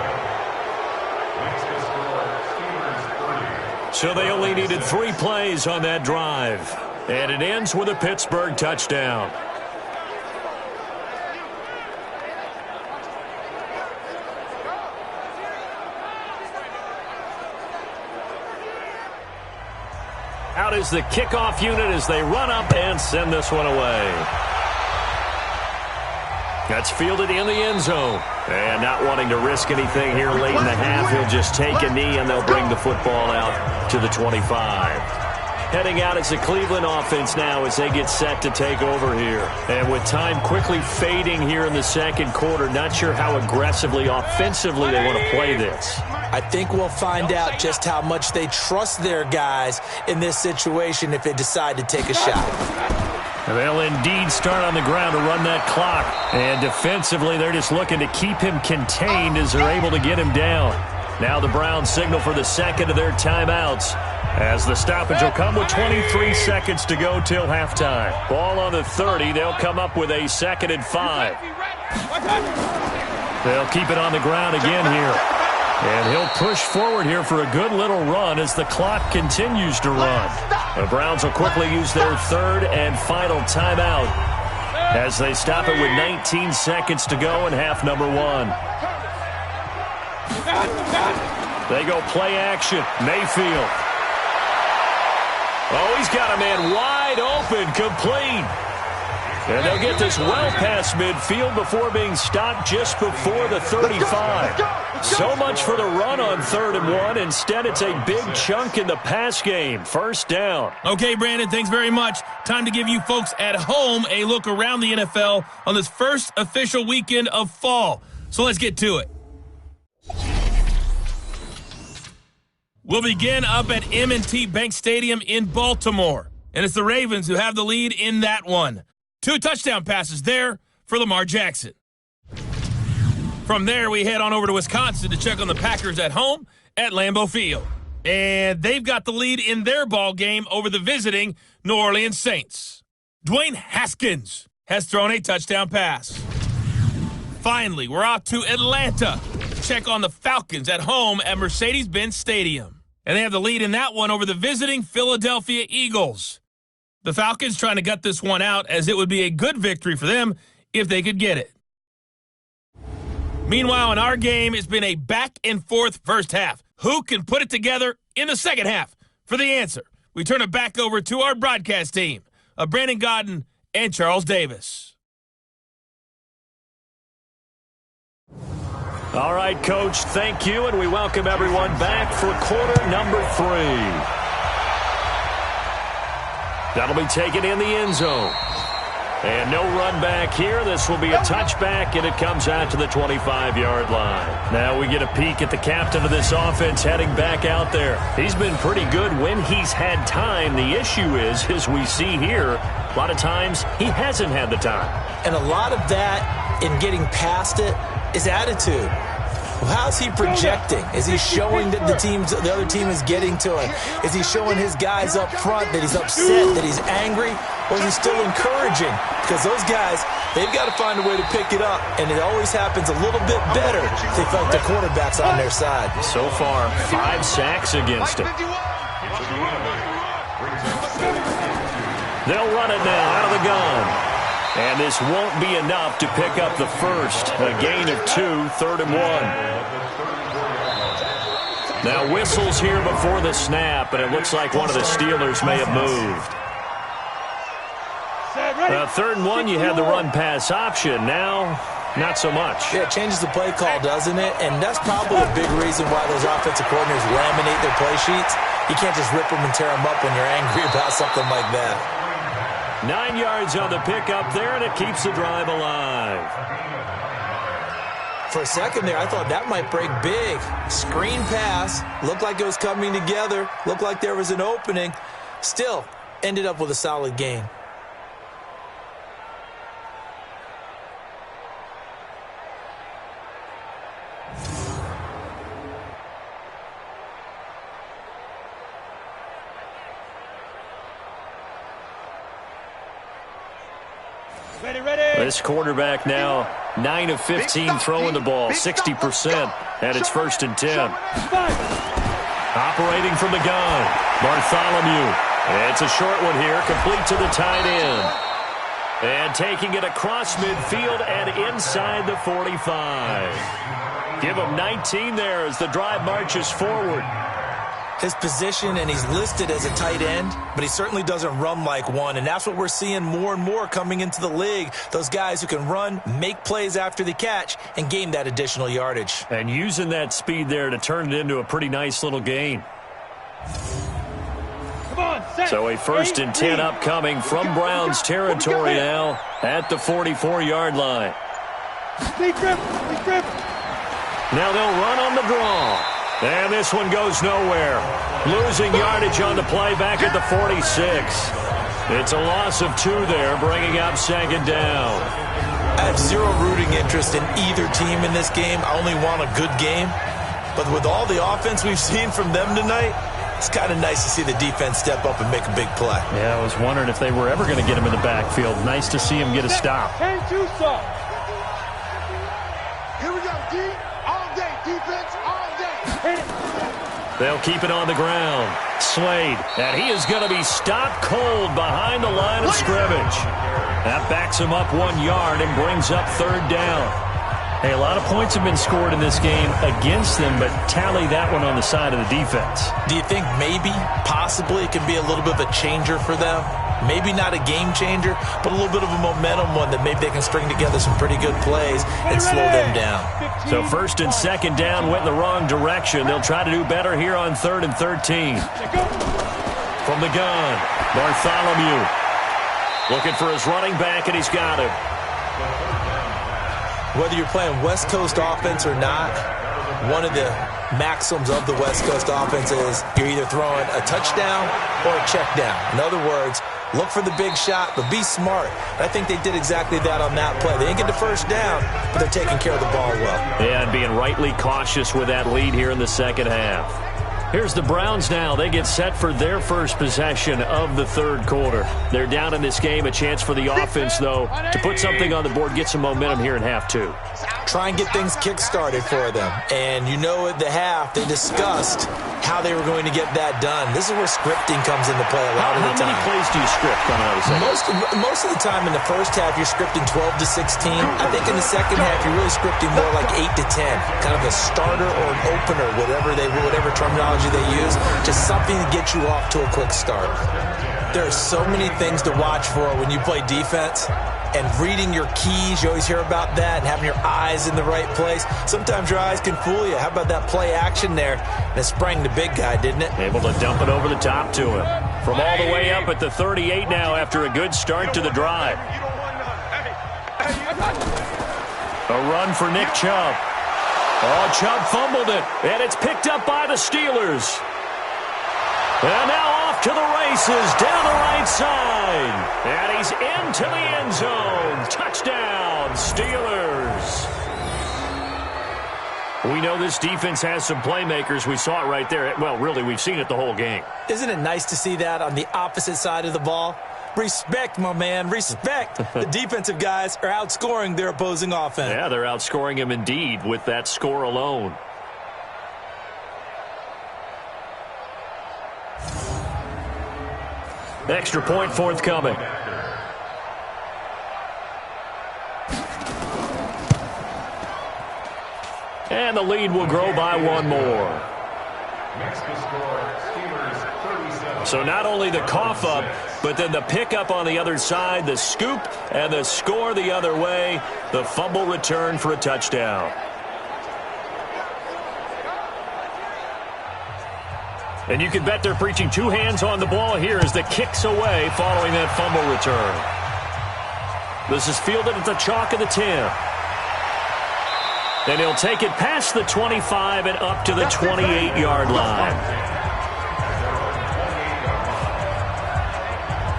[SPEAKER 1] So they only needed 3 plays on that drive. And it ends with a Pittsburgh touchdown. Out is the kickoff unit as they run up and send this one away. That's fielded in the end zone. And not wanting to risk anything here late in the half, he'll just take a knee and they'll bring the football out to the 25. Heading out is the Cleveland offense now as they get set to take over here. And with time quickly fading here in the second quarter, not sure how aggressively, offensively they want to play this.
[SPEAKER 2] I think we'll find out just how much they trust their guys in this situation if they decide to take a shot.
[SPEAKER 1] They'll indeed start on the ground to run that clock. And defensively, they're just looking to keep him contained as they're able to get him down. Now the Browns signal for the second of their timeouts as the stoppage will come with 23 seconds to go till halftime. Ball on the 30. They'll come up with a 2nd and 5. They'll keep it on the ground again here. And he'll push forward here for a good little run as the clock continues to run. The Browns will quickly use their 3rd and final timeout as they stop it with 19 seconds to go in half number 1. They go play action. Mayfield. Oh, he's got a man wide open, complete. And they'll get this well past midfield before being stopped just before the 35. So much for the run on 3rd and 1. Instead, it's a big chunk in the pass game. First down.
[SPEAKER 6] Okay, Brandon, thanks very much. Time to give you folks at home a look around the NFL on this first official weekend of fall. So let's get to it. We'll begin up at M&T Bank Stadium in Baltimore. And it's the Ravens who have the lead in that one. 2 touchdown passes there for Lamar Jackson. From there, we head on over to Wisconsin to check on the Packers at home at Lambeau Field. And they've got the lead in their ball game over the visiting New Orleans Saints. Dwayne Haskins has thrown a touchdown pass. Finally, we're off to Atlanta to check on the Falcons at home at Mercedes-Benz Stadium. And they have the lead in that one over the visiting Philadelphia Eagles. The Falcons trying to gut this one out, as it would be a good victory for them if they could get it. Meanwhile, in our game, it's been a back-and-forth first half. Who can put it together in the second half? For the answer, we turn it back over to our broadcast team of Brandon Godden and Charles Davis.
[SPEAKER 1] All right, Coach, thank you, and we welcome everyone back for quarter number 3. That'll be taken in the end zone. And no run back here. This will be a touchback, and it comes out to the 25-yard line. Now we get a peek at the captain of this offense heading back out there. He's been pretty good when he's had time. The issue is, as we see here, a lot of times he hasn't had the time.
[SPEAKER 2] And a lot of that in getting past it is attitude. How's he projecting? Is he showing that the other team is getting to him? Is he showing his guys up front that he's upset, that he's angry? Or is he still encouraging? Because those guys, they've got to find a way to pick it up, and it always happens a little bit better if they felt the quarterback's on their side.
[SPEAKER 1] So far, 5 sacks against him. They'll run it now out of the gun. And this won't be enough to pick up the first. A gain of 2, 3rd and 1. Now whistles here before the snap, and it looks like one of the Steelers may have moved. 3rd and 1, you had the run-pass option. Now, not so much.
[SPEAKER 2] Yeah, it changes the play call, doesn't it? And that's probably a big reason why those offensive coordinators laminate their play sheets. You can't just rip them and tear them up when you're angry about something like that.
[SPEAKER 1] 9 yards on the pickup there, and it keeps the drive alive.
[SPEAKER 2] For a second there, I thought that might break big. Screen pass. Looked like it was coming together. Looked like there was an opening. Still, ended up with a solid gain.
[SPEAKER 1] This quarterback now 9 of 15 throwing the ball, 60%, and it's 1st and 10. Operating from the gun, Bartholomew. It's a short one here, complete to the tight end. And taking it across midfield and inside the 45. Give him 19 there as the drive marches forward.
[SPEAKER 2] His position, and he's listed as a tight end, but he certainly doesn't run like one, and that's what we're seeing more and more coming into the league. Those guys who can run, make plays after the catch, and gain that additional yardage.
[SPEAKER 1] And using that speed there to turn it into a pretty nice little gain. So a 1st and 10 upcoming from Browns territory now at the 44-yard line. Now they'll run on the draw. And this one goes nowhere. Losing yardage on the play back at the 46. It's a loss of 2 there, bringing up 2nd down.
[SPEAKER 2] I have zero rooting interest in either team in this game. I only want a good game. But with all the offense we've seen from them tonight, it's kind of nice to see the defense step up and make a big play.
[SPEAKER 1] Yeah, I was wondering if they were ever going to get him in the backfield. Nice to see him get a stop.
[SPEAKER 3] 10-2 stop. Here we go, D. All day. Defense all day.
[SPEAKER 1] They'll keep it on the ground. Slade, and he is going to be stopped cold behind the line of scrimmage. That backs him up 1 yard and brings up 3rd down. Hey, a lot of points have been scored in this game against them, but tally that one on the side of the defense.
[SPEAKER 2] Do you think maybe, possibly, it can be a little bit of a changer for them? Maybe not a game changer, but a little bit of a momentum one that maybe they can string together some pretty good plays and slow them down.
[SPEAKER 1] So 1st and 2nd down went in the wrong direction. They'll try to do better here on 3rd and 13. From the gun, Bartholomew. Looking for his running back, and he's got him.
[SPEAKER 2] Whether you're playing West Coast offense or not, one of the maxims of the West Coast offense is you're either throwing a touchdown or a check down. In other words, look for the big shot, but be smart. I think they did exactly that on that play. They didn't get the 1st down, but they're taking care of the ball well.
[SPEAKER 1] Yeah, and being rightly cautious with that lead here in the 2nd half. Here's the Browns now. They get set for their first possession of the third quarter. They're down in this game. A chance for the offense, though, to put something on the board, get some momentum here in half two.
[SPEAKER 2] Try and get things kick-started for them. And you know at the half, they discussed how they were going to get that done. This is where scripting comes into play a lot of the time.
[SPEAKER 1] How many plays do you script coming out of the second?
[SPEAKER 2] Most of the time in the first half, you're scripting 12 to 16. I think in the second half, you're really scripting more like 8 to 10. Kind of a starter or an opener, whatever terminology they use. Just something to get you off to a quick start. There are so many things to watch for when you play defense. And reading your keys, you always hear about that, and having your eyes in the right place. Sometimes your eyes can fool you. How about that play action there? And it sprang the big guy, didn't it?
[SPEAKER 1] Able to dump it over the top to him. From all the way up at the 38 now after a good start to the drive. A run for Nick Chubb. Oh, Chubb fumbled it, and it's picked up by the Steelers. And now off to the races, down the right side. And he's into the end zone. Touchdown, Steelers. We know this defense has some playmakers. We saw it right there. Well, really, we've seen it the whole game.
[SPEAKER 2] Isn't it nice to see that on the opposite side of the ball? Respect, my man, respect. The defensive guys are outscoring their opposing offense.
[SPEAKER 1] Yeah, they're outscoring him indeed with that score alone. Extra point forthcoming. And the lead will grow by one more.
[SPEAKER 4] Next to score, Steelers 37.
[SPEAKER 1] So not only the cough up, but then the pickup on the other side, the scoop, and the score the other way. The fumble return for a touchdown. And you can bet they're preaching two hands on the ball here as the kick's away following that fumble return. This is fielded at the chalk of the 10. And he'll take it past the 25 and up to the 28-yard line.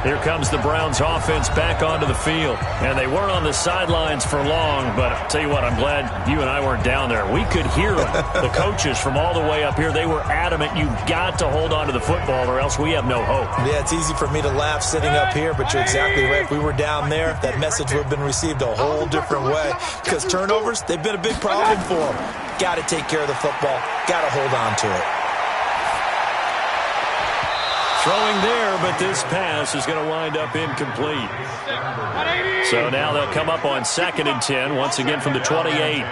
[SPEAKER 1] Here comes the Browns offense back onto the field. And they weren't on the sidelines for long, but I'll tell you what, I'm glad you and I weren't down there. We could hear them. The coaches from all the way up here, they were adamant, you've got to hold on to the football or else we have no hope.
[SPEAKER 2] Yeah, it's easy for me to laugh sitting up here, but you're exactly right. If we were down there, that message would have been received a whole different way. Because turnovers, they've been a big problem for them. Got to take care of the football. Got to hold on to it.
[SPEAKER 1] Throwing there, but this pass is going to wind up incomplete. So now they'll come up on 2nd and 10, once again from the 28.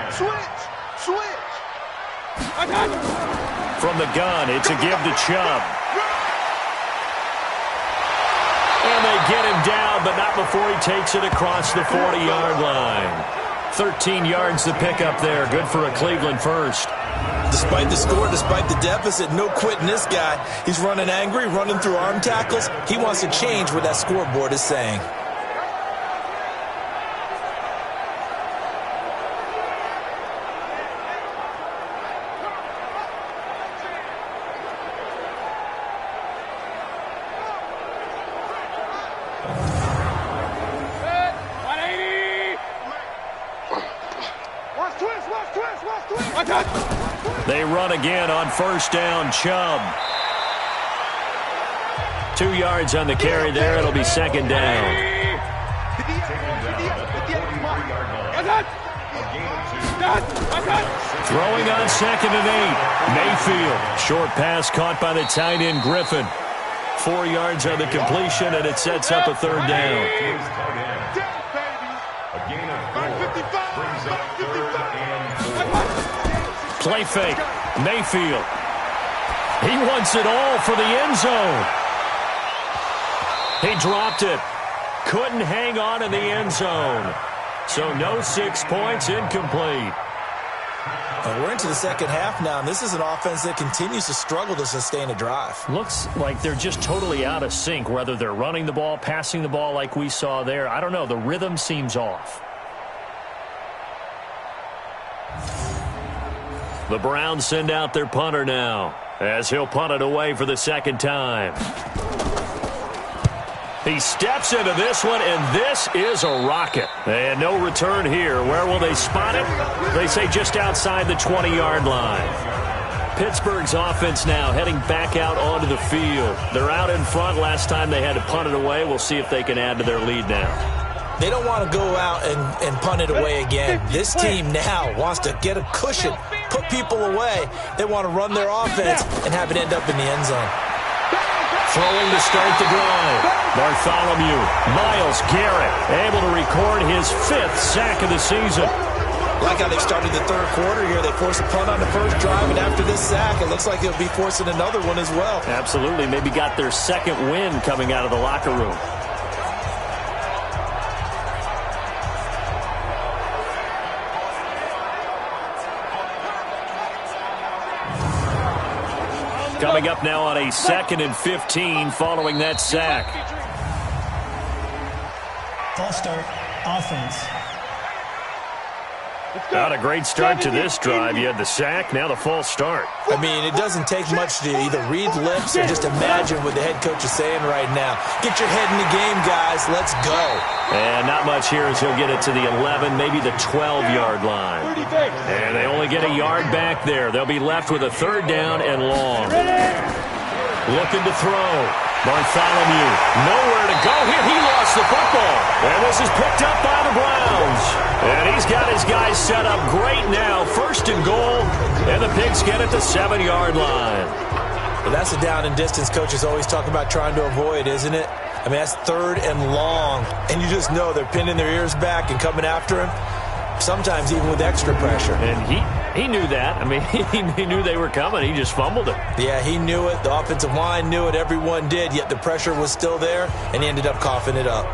[SPEAKER 1] From the gun, it's a give to Chubb. And they get him down, but not before he takes it across the 40-yard line. 13 yards to pick up there. Good for a Cleveland first.
[SPEAKER 2] Despite the score, despite the deficit, no quitting this guy. He's running angry, running through arm tackles. He wants to change what that scoreboard is saying.
[SPEAKER 1] They run again on first down, Chubb. 2 yards on the carry there. It'll be 2nd down. Throwing on 2nd and 8. Mayfield. Short pass caught by the tight end, Griffin. 4 yards on the completion, and it sets up a 3rd down.
[SPEAKER 4] A gain of 4 brings up 3rd and 4.
[SPEAKER 1] Play fake. Mayfield. He wants it all for the end zone. He dropped it. Couldn't hang on in the end zone. So no 6 points, incomplete.
[SPEAKER 2] We're into the second half now, and this is an offense that continues to struggle to sustain a drive.
[SPEAKER 1] Looks like they're just totally out of sync, whether they're running the ball, passing the ball like we saw there. I don't know. The rhythm seems off. The Browns send out their punter now, as he'll punt it away for the 2nd time. He steps into this one, and this is a rocket. And no return here. Where will they spot it? They say just outside the 20-yard line. Pittsburgh's offense now heading back out onto the field. They're out in front. Last time they had to punt it away. We'll see if they can add to their lead now.
[SPEAKER 2] They don't want to go out and punt it away again. This team now wants to get a cushion, put people away. They want to run their offense and have it end up in the end zone.
[SPEAKER 1] Throwing to start the drive. Bartholomew, Myles Garrett, able to record his 5th sack of the season.
[SPEAKER 2] Like how they started the third quarter here. They forced a punt on the first drive, and after this sack, it looks like they'll be forcing another one as well.
[SPEAKER 1] Absolutely. Maybe got their second win coming out of the locker room. Coming up now on a 2nd and 15 following that sack.
[SPEAKER 5] False start, offense.
[SPEAKER 1] Not a great start to this drive. You had the sack, now the false start.
[SPEAKER 2] I mean, it doesn't take much to either read lips or just imagine what the head coach is saying right now. Get your head in the game, guys. Let's go.
[SPEAKER 1] And not much here as he'll get it to the 11, maybe the 12-yard line. And they only get a yard back there. They'll be left with a 3rd down and long. Looking to throw. Bartholomew, nowhere to go here. He lost the football. And this is picked up by the Browns. And he's got his guys set up great now. 1st and goal. And the Pigs get it to 7-yard line.
[SPEAKER 2] Well, that's a down and distance coaches always talk about trying to avoid, isn't it? I mean, that's 3rd and long. And you just know they're pinning their ears back and coming after him. Sometimes even with extra pressure.
[SPEAKER 1] And he knew that. I mean, he knew they were coming. He just fumbled it.
[SPEAKER 2] Yeah, he knew it. The offensive line knew it. Everyone did. Yet the pressure was still there, and he ended up coughing it up.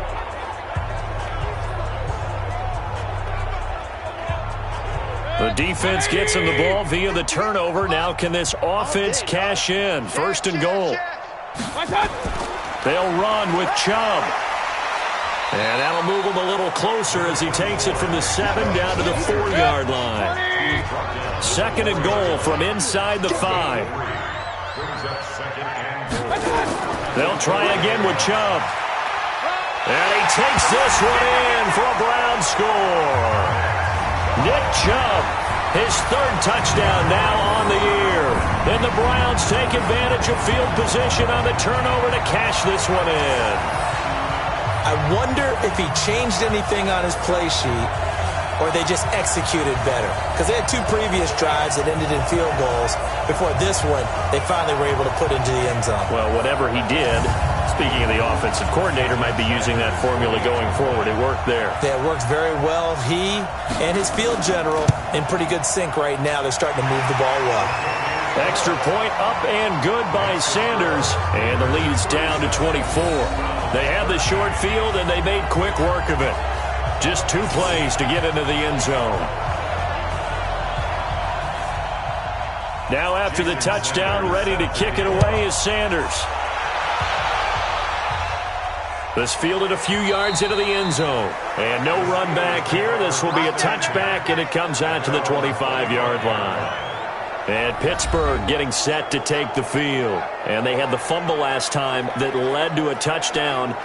[SPEAKER 1] The defense gets him the ball via the turnover. Now can this offense cash in? 1st and goal. They'll run with Chubb. And that'll move him a little closer as he takes it from the 7 down to the 4-yard line. 2nd and goal from inside the 5. They'll try again with Chubb. And he takes this one in for a Browns score. Nick Chubb, his 3rd touchdown now on the year. Then the Browns take advantage of field position on the turnover to cash this one in.
[SPEAKER 2] I wonder if he changed anything on his play sheet or they just executed better. Because they had 2 previous drives that ended in field goals. Before this one, they finally were able to put into the end zone.
[SPEAKER 1] Well, whatever he did, speaking of the offensive coordinator, might be using that formula going forward. It worked there.
[SPEAKER 2] Yeah, it worked very well. He and his field general in pretty good sync right now. They're starting to move the ball well.
[SPEAKER 1] Extra point up and good by Sanders. And the lead's down to 24. They had the short field, and they made quick work of it. Just 2 plays to get into the end zone. Now after the touchdown, ready to kick it away is Sanders. This fielded a few yards into the end zone. And no run back here. This will be a touchback, and it comes out to the 25-yard line. And Pittsburgh getting set to take the field. And they had the fumble last time that led to a touchdown.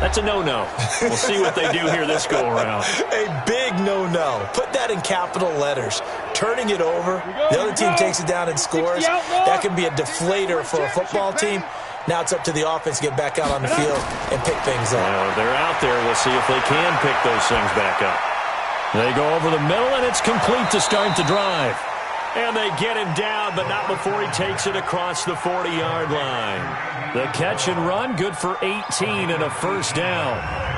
[SPEAKER 1] That's a no-no. We'll see what they do here this go-around.
[SPEAKER 2] A big no-no. Put that in capital letters. Turning it over, the other team takes it down and scores. That can be a deflator for a football team. Now it's up to the offense to get back out on the field and pick things up.
[SPEAKER 1] They're out there. We'll see if they can pick those things back up. They go over the middle, and it's complete to start the drive. And they get him down, but not before he takes it across the 40-yard line. The catch and run, good for 18 and a 1st down.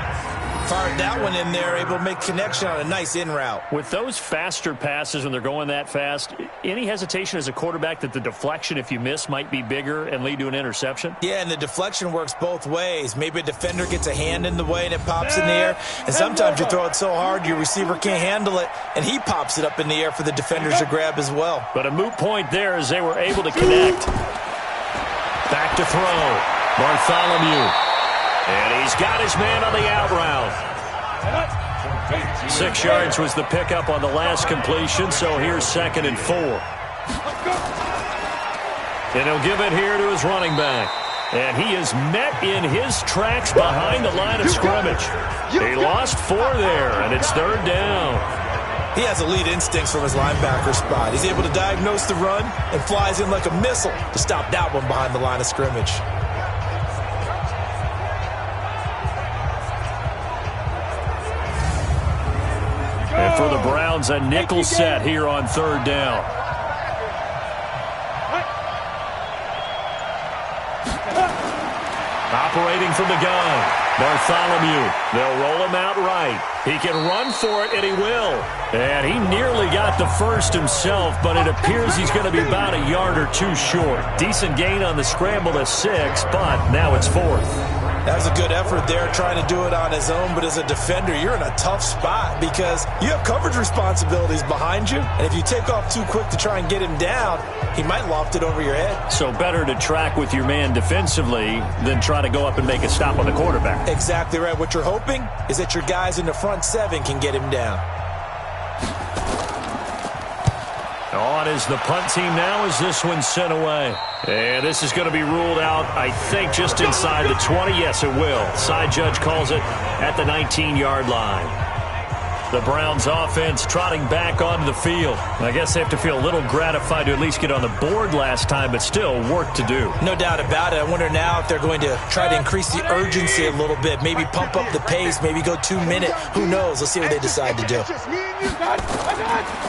[SPEAKER 2] Fired that one in there, able to make connection on a nice in route.
[SPEAKER 1] With those faster passes when they're going that fast, any hesitation as a quarterback that the deflection, if you miss, might be bigger and lead to an interception?
[SPEAKER 2] Yeah, and the deflection works both ways. Maybe a defender gets a hand in the way and it pops in the air. And sometimes you throw it so hard your receiver can't handle it, and he pops it up in the air for the defenders to grab as well.
[SPEAKER 1] But a moot point there as they were able to connect. Back to throw. Bartholomew. And he's got his man on the out route. 6 yards was the pickup on the last completion, so here's 2nd and 4. And he'll give it here to his running back. And he is met in his tracks behind the line of scrimmage. He lost 4 there, and it's 3rd down.
[SPEAKER 2] He has elite instincts from his linebacker spot. He's able to diagnose the run and flies in like a missile to stop that one behind the line of scrimmage.
[SPEAKER 1] And for the Browns, a nickel set here on third down. Operating from the gun, Bartholomew. They'll roll him out right. He can run for it, and he will. And he nearly got the first himself, but it appears he's going to be about a yard or two short. Decent gain on the scramble to 6, but now it's 4th.
[SPEAKER 2] That was a good effort there, trying to do it on his own, but as a defender, you're in a tough spot because you have coverage responsibilities behind you, and if you take off too quick to try and get him down, he might loft it over your head.
[SPEAKER 1] So better to track with your man defensively than try to go up and make a stop on the quarterback.
[SPEAKER 2] Exactly right. What you're hoping is that your guys in the front 7 can get him down.
[SPEAKER 1] On is the punt team now as this one's sent away. And this is going to be ruled out, I think, just inside the 20. Yes, it will. Side judge calls it at the 19-yard line. The Browns offense trotting back onto the field. I guess they have to feel a little gratified to at least get on the board last time, but still work to do.
[SPEAKER 2] No doubt about it. I wonder now if they're going to try to increase the urgency a little bit, maybe pump up the pace, maybe go 2-minute. Who knows? Let's see what they decide to do.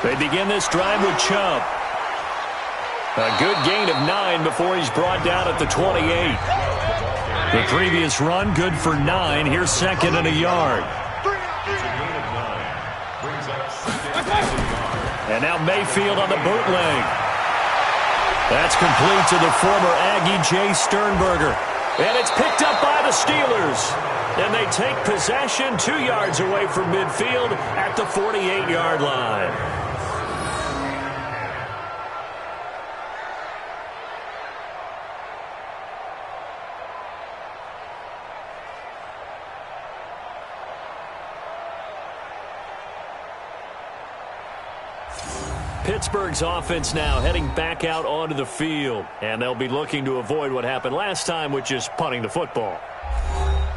[SPEAKER 1] They begin this drive with Chubb. A good gain of 9 before he's brought down at the 28. The previous run, good for 9. Here's second and a yard. And now Mayfield on the bootleg. That's complete to the former Aggie, Jay Sternberger. And it's picked up by the Steelers. And they take possession 2 yards away from midfield at the 48-yard line. Pittsburgh's offense now heading back out onto the field, and they'll be looking to avoid what happened last time, which is punting the football.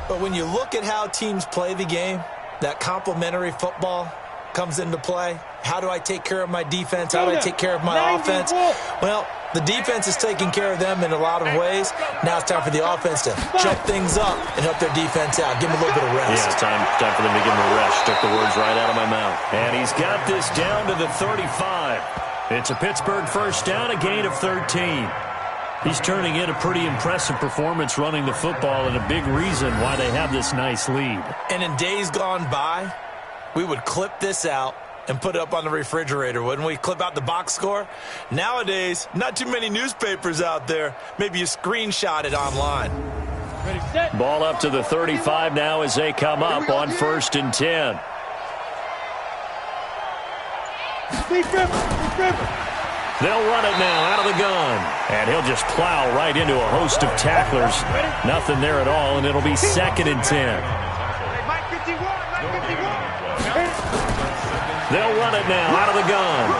[SPEAKER 2] But when you look at how teams play the game, that complementary football comes into play. How do I take care of my defense? How do I take care of my offense? Well, the defense is taking care of them in a lot of ways. Now it's time for the offense to jump things up and help their defense out. Give them a little bit of rest.
[SPEAKER 1] Yeah, it's time for them to give them a rest. Took the words right out of my mouth. And he's got this down to the 35. It's a Pittsburgh first down, a gain of 13. He's turning in a pretty impressive performance running the football, and a big reason why they have this nice lead.
[SPEAKER 2] And in days gone by, we would clip this out and put it up on the refrigerator, wouldn't we? Clip out the box score. Nowadays, not too many newspapers out there. Maybe you screenshot it online.
[SPEAKER 3] Ready, set.
[SPEAKER 1] Ball up to the 35 now as they come up on 1st and 10.
[SPEAKER 3] Deep river.
[SPEAKER 1] They'll run it now out of the gun. And he'll just plow right into a host of tacklers. Nothing there at all, and it'll be 2nd and 10. They'll run it now out of the gun.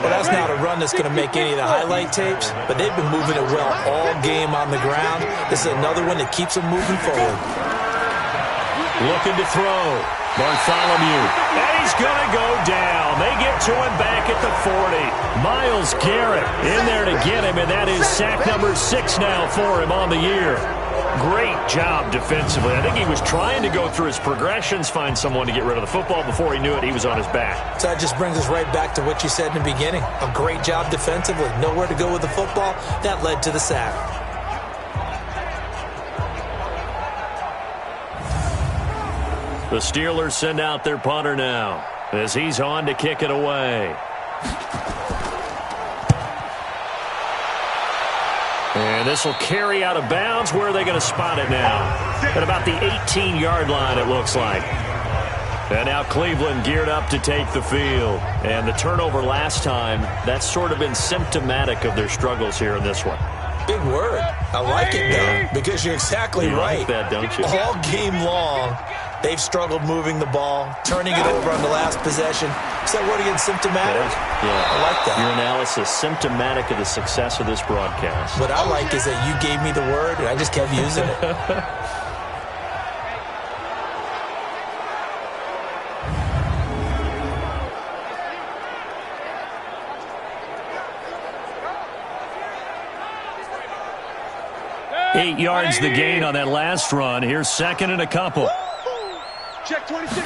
[SPEAKER 2] Well, that's not a run that's going to make any of the highlight tapes, but they've been moving it well all game on the ground. This is another one that keeps them moving forward.
[SPEAKER 1] Looking to throw. Bartholomew. And he's going to go down. They get to him back at the 40. Myles Garrett in there to get him, and that is sack number 6 now for him on the year. Great job defensively. I think he was trying to go through his progressions, find someone to get rid of the football. Before he knew it, he was on his back.
[SPEAKER 2] So that just brings us right back to what you said in the beginning. A great job defensively. Nowhere to go with the football. That led to the sack.
[SPEAKER 1] The Steelers send out their punter now as he's on to kick it away. And this will carry out of bounds. Where are they going to spot it now? At about the 18-yard line, it looks like. And now Cleveland geared up to take the field. And the turnover last time, that's sort of been symptomatic of their struggles here in this one.
[SPEAKER 2] Big word. I like it, though, because you're exactly right.
[SPEAKER 1] Like that, don't you?
[SPEAKER 2] All game long, they've struggled moving the ball, turning it over on the last possession. Is that word again, symptomatic?
[SPEAKER 1] Yeah.
[SPEAKER 2] I like that.
[SPEAKER 1] Your analysis, symptomatic of the success of this broadcast.
[SPEAKER 2] What I like is that you gave me the word, and I just kept using it.
[SPEAKER 1] 8 yards the gain on that last run. Here's second and a couple.
[SPEAKER 3] Check 26.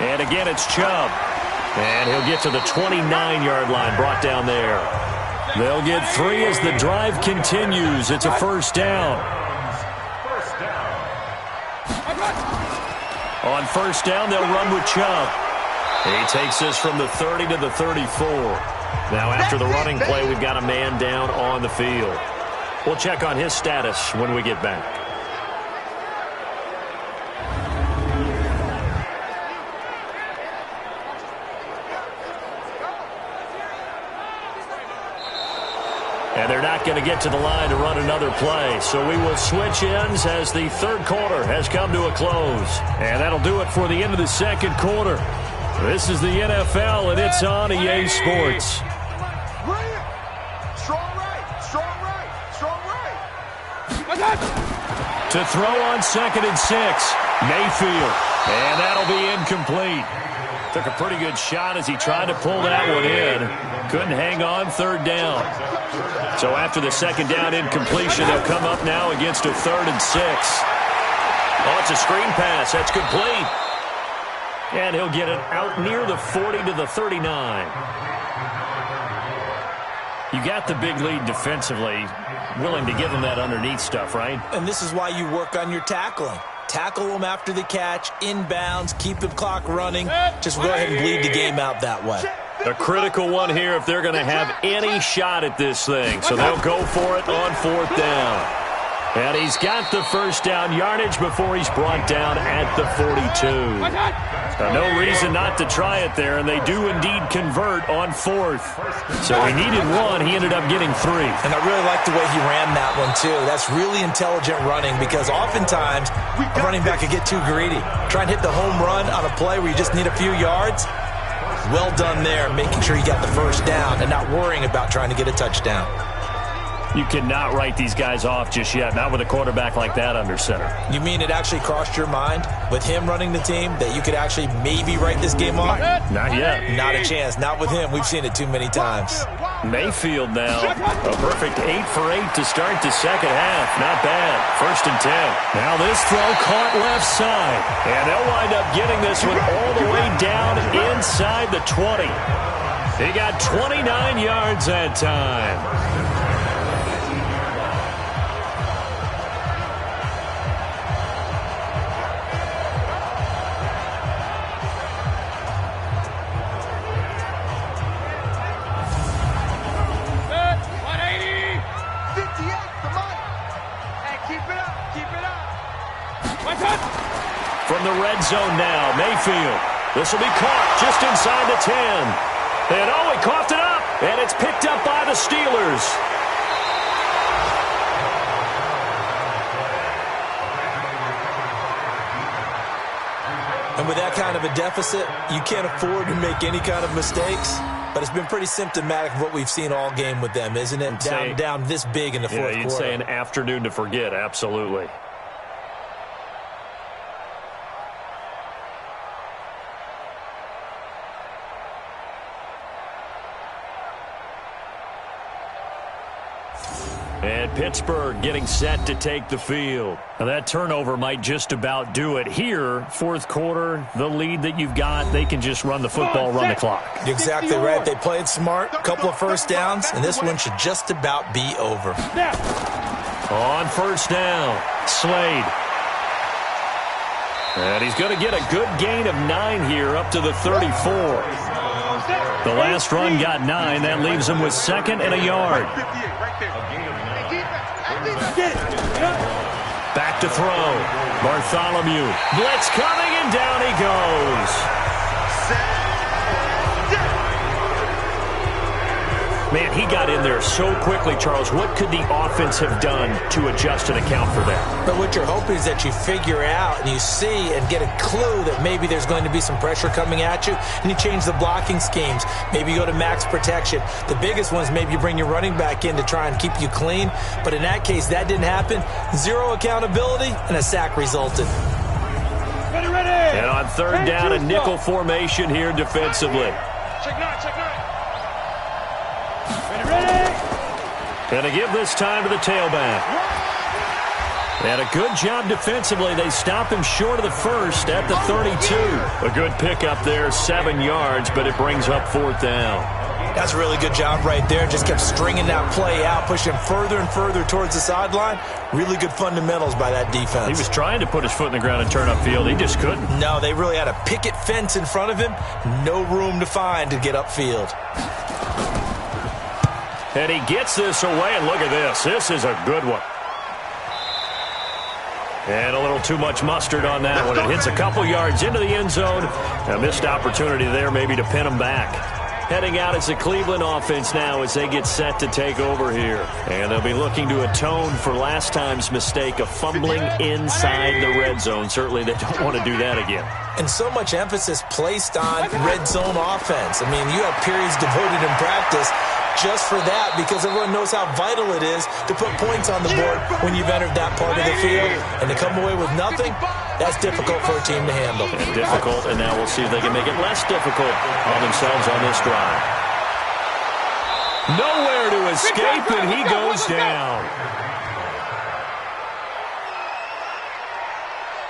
[SPEAKER 1] And again, it's Chubb. And he'll get to the 29-yard line, brought down there. They'll get 3 as the drive continues. It's a first down. On first down, they'll run with Chubb. He takes this from the 30 to the 34. Now, after the running play, we've got a man down on the field. We'll check on his status when we get back. And they're not going to get to the line to run another play. So we will switch ends as the third quarter has come to a close. And that'll do it for the end of the second quarter. This is the NFL, and it's on EA Sports.
[SPEAKER 3] Strong right, strong right, strong right.
[SPEAKER 1] To throw on 2nd and 6, Mayfield. And that'll be incomplete. Took a pretty good shot as he tried to pull that one in. Couldn't hang on, third down. So after the second down incompletion, they'll come up now against a 3rd and 6. Oh, it's a screen pass. That's complete. And he'll get it out near the 40 to the 39. You got the big lead defensively. Willing to give them that underneath stuff, right?
[SPEAKER 2] And this is why you work on your tackling. Tackle them after the catch, inbounds, keep the clock running. Just go ahead and bleed the game out that way.
[SPEAKER 1] A critical one here if they're going to have any shot at this thing. So they'll go for it on 4th down. And he's got the first down yardage before he's brought down at the 42. No reason not to try it there, and they do indeed convert on 4th. So he needed 1. He ended up getting 3.
[SPEAKER 2] And I really like the way he ran that one, too. That's really intelligent running because oftentimes a running back could get too greedy. Try and hit the home run on a play where you just need a few yards. Well done there, making sure you got the first down and not worrying about trying to get a touchdown.
[SPEAKER 1] You cannot write these guys off just yet, not with a quarterback like that under center.
[SPEAKER 2] You mean it actually crossed your mind with him running the team that you could actually maybe write this game off?
[SPEAKER 1] Not yet.
[SPEAKER 2] Not a chance. Not with him. We've seen it too many times.
[SPEAKER 1] Mayfield now, a perfect 8 for 8 to start the second half. Not bad. 1st and 10. Now this throw caught left side. And they'll wind up getting this one all the way down inside the 20. He got 29 yards that time. From the red zone now, Mayfield. This will be caught just inside the 10. And oh, he coughed it up, and it's picked up by the Steelers.
[SPEAKER 2] And with that kind of a deficit, you can't afford to make any kind of mistakes. But it's been pretty symptomatic of what we've seen all game with them, isn't it? Down this big in the fourth quarter.
[SPEAKER 1] You'd say an afternoon to forget, absolutely. And Pittsburgh getting set to take the field. Now that turnover might just about do it. Here, fourth quarter, the lead that you've got, they can just run the football, run the clock.
[SPEAKER 2] You're exactly right. They played smart, a couple of first downs, and this one should just about be over.
[SPEAKER 1] On first down, Slade. And he's going to get a good gain of 9 here up to the 34. The last run got 9. That leaves him with 2nd and a yard. Back to throw. Bartholomew. Blitz coming, and down he goes. Man, he got in there so quickly, Charles. What could the offense have done to adjust and account for that?
[SPEAKER 2] But what you're hoping is that you figure out and you see and get a clue that maybe there's going to be some pressure coming at you, and you change the blocking schemes. Maybe you go to max protection. The biggest one is maybe you bring your running back in to try and keep you clean. But in that case, that didn't happen. 0 accountability, and a sack resulted.
[SPEAKER 3] Ready.
[SPEAKER 1] And on third down, a nickel formation here defensively.
[SPEAKER 3] Check nine.
[SPEAKER 1] And to give this time to the tailback. And a good job defensively. They stop him short of the first at the 32. A good pickup there, 7 yards, but it brings up 4th down.
[SPEAKER 2] That's a really good job right there. Just kept stringing that play out, pushing further and further towards the sideline. Really good fundamentals by that defense.
[SPEAKER 1] He was trying to put his foot in the ground and turn upfield. He just couldn't.
[SPEAKER 2] No, they really had a picket fence in front of him. No room to find to get upfield.
[SPEAKER 1] And he gets this away, and look at this. This is a good one. And a little too much mustard on that one. It hits a couple yards into the end zone. A missed opportunity there maybe to pin him back. Heading out is the Cleveland offense now as they get set to take over here. And they'll be looking to atone for last time's mistake of fumbling inside the red zone. Certainly they don't want to do that again.
[SPEAKER 2] And so much emphasis placed on red zone offense. I mean, you have periods devoted in practice just for that because everyone knows how vital it is to put points on the board when you've entered that part of the field. And to come away with nothing, that's difficult for a team to handle.
[SPEAKER 1] And difficult, and now we'll see if they can make it less difficult on themselves on this drive. Nowhere to escape, and he goes down.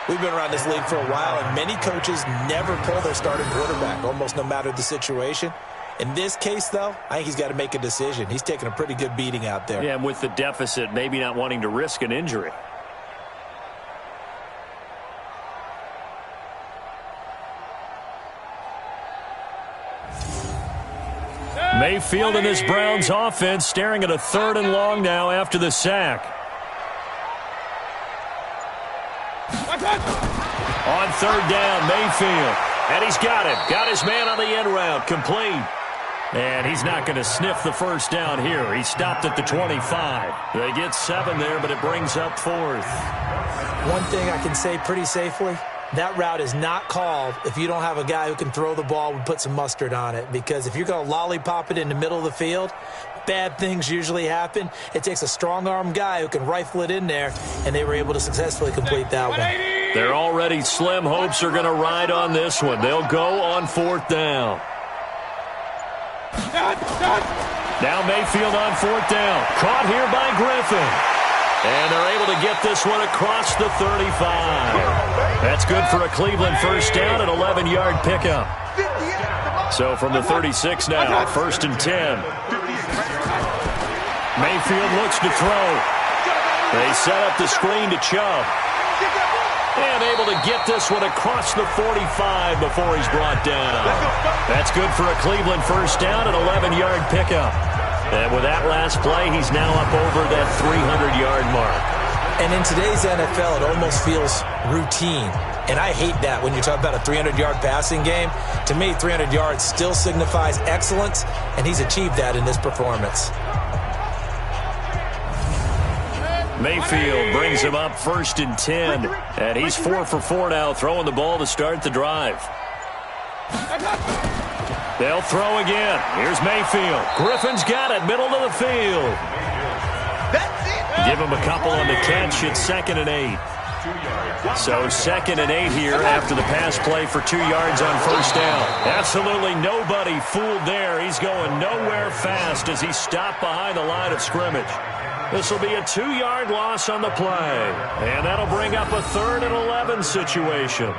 [SPEAKER 2] We've been around this league for a while, and many coaches never pull their starting quarterback, almost no matter the situation. In this case, though, I think he's got to make a decision. He's taking a pretty good beating out there.
[SPEAKER 1] Yeah, and with the deficit, maybe not wanting to risk an injury. Mayfield and this Browns offense staring at a 3rd and long now after the sack. On 3rd down, Mayfield. And he's got it. Got his man on the end route. Complete. And he's not going to sniff the first down here. He stopped at the 25. They get 7 there, but it brings up 4th.
[SPEAKER 2] One thing I can say pretty safely, that route is not called if you don't have a guy who can throw the ball and put some mustard on it. Because if you're going to lollipop it in the middle of the field, bad things usually happen. It takes a strong-arm guy who can rifle it in there, and they were able to successfully complete that one.
[SPEAKER 1] Their already slim hopes are going to ride on this one. They'll go on 4th down. Now Mayfield on 4th down. Caught here by Griffin. And they're able to get this one across the 35. That's good for a Cleveland first down, an 11-yard pickup. So from the 36 now, 1st and 10. Mayfield looks to throw. They set up the screen to Chubb. And able to get this one across the 45 before he's brought down. That's good for a Cleveland first down, an 11-yard pickup. And with that last play, he's now up over that 300-yard mark.
[SPEAKER 2] And in today's NFL, it almost feels routine. And I hate that when you talk about a 300-yard passing game. To me, 300 yards still signifies excellence, and he's achieved that in this performance.
[SPEAKER 1] Mayfield brings him up 1st and 10. And he's 4 for 4 now, throwing the ball to start the drive. They'll throw again. Here's Mayfield. Griffin's got it, middle of the field. Give him a couple on the catch. It's 2nd and 8. So 2nd and 8 here after the pass play for 2 yards on first down. Absolutely nobody fooled there. He's going nowhere fast as he stopped behind the line of scrimmage. This will be a 2-yard loss on the play. And that'll bring up a 3rd and 11 situation.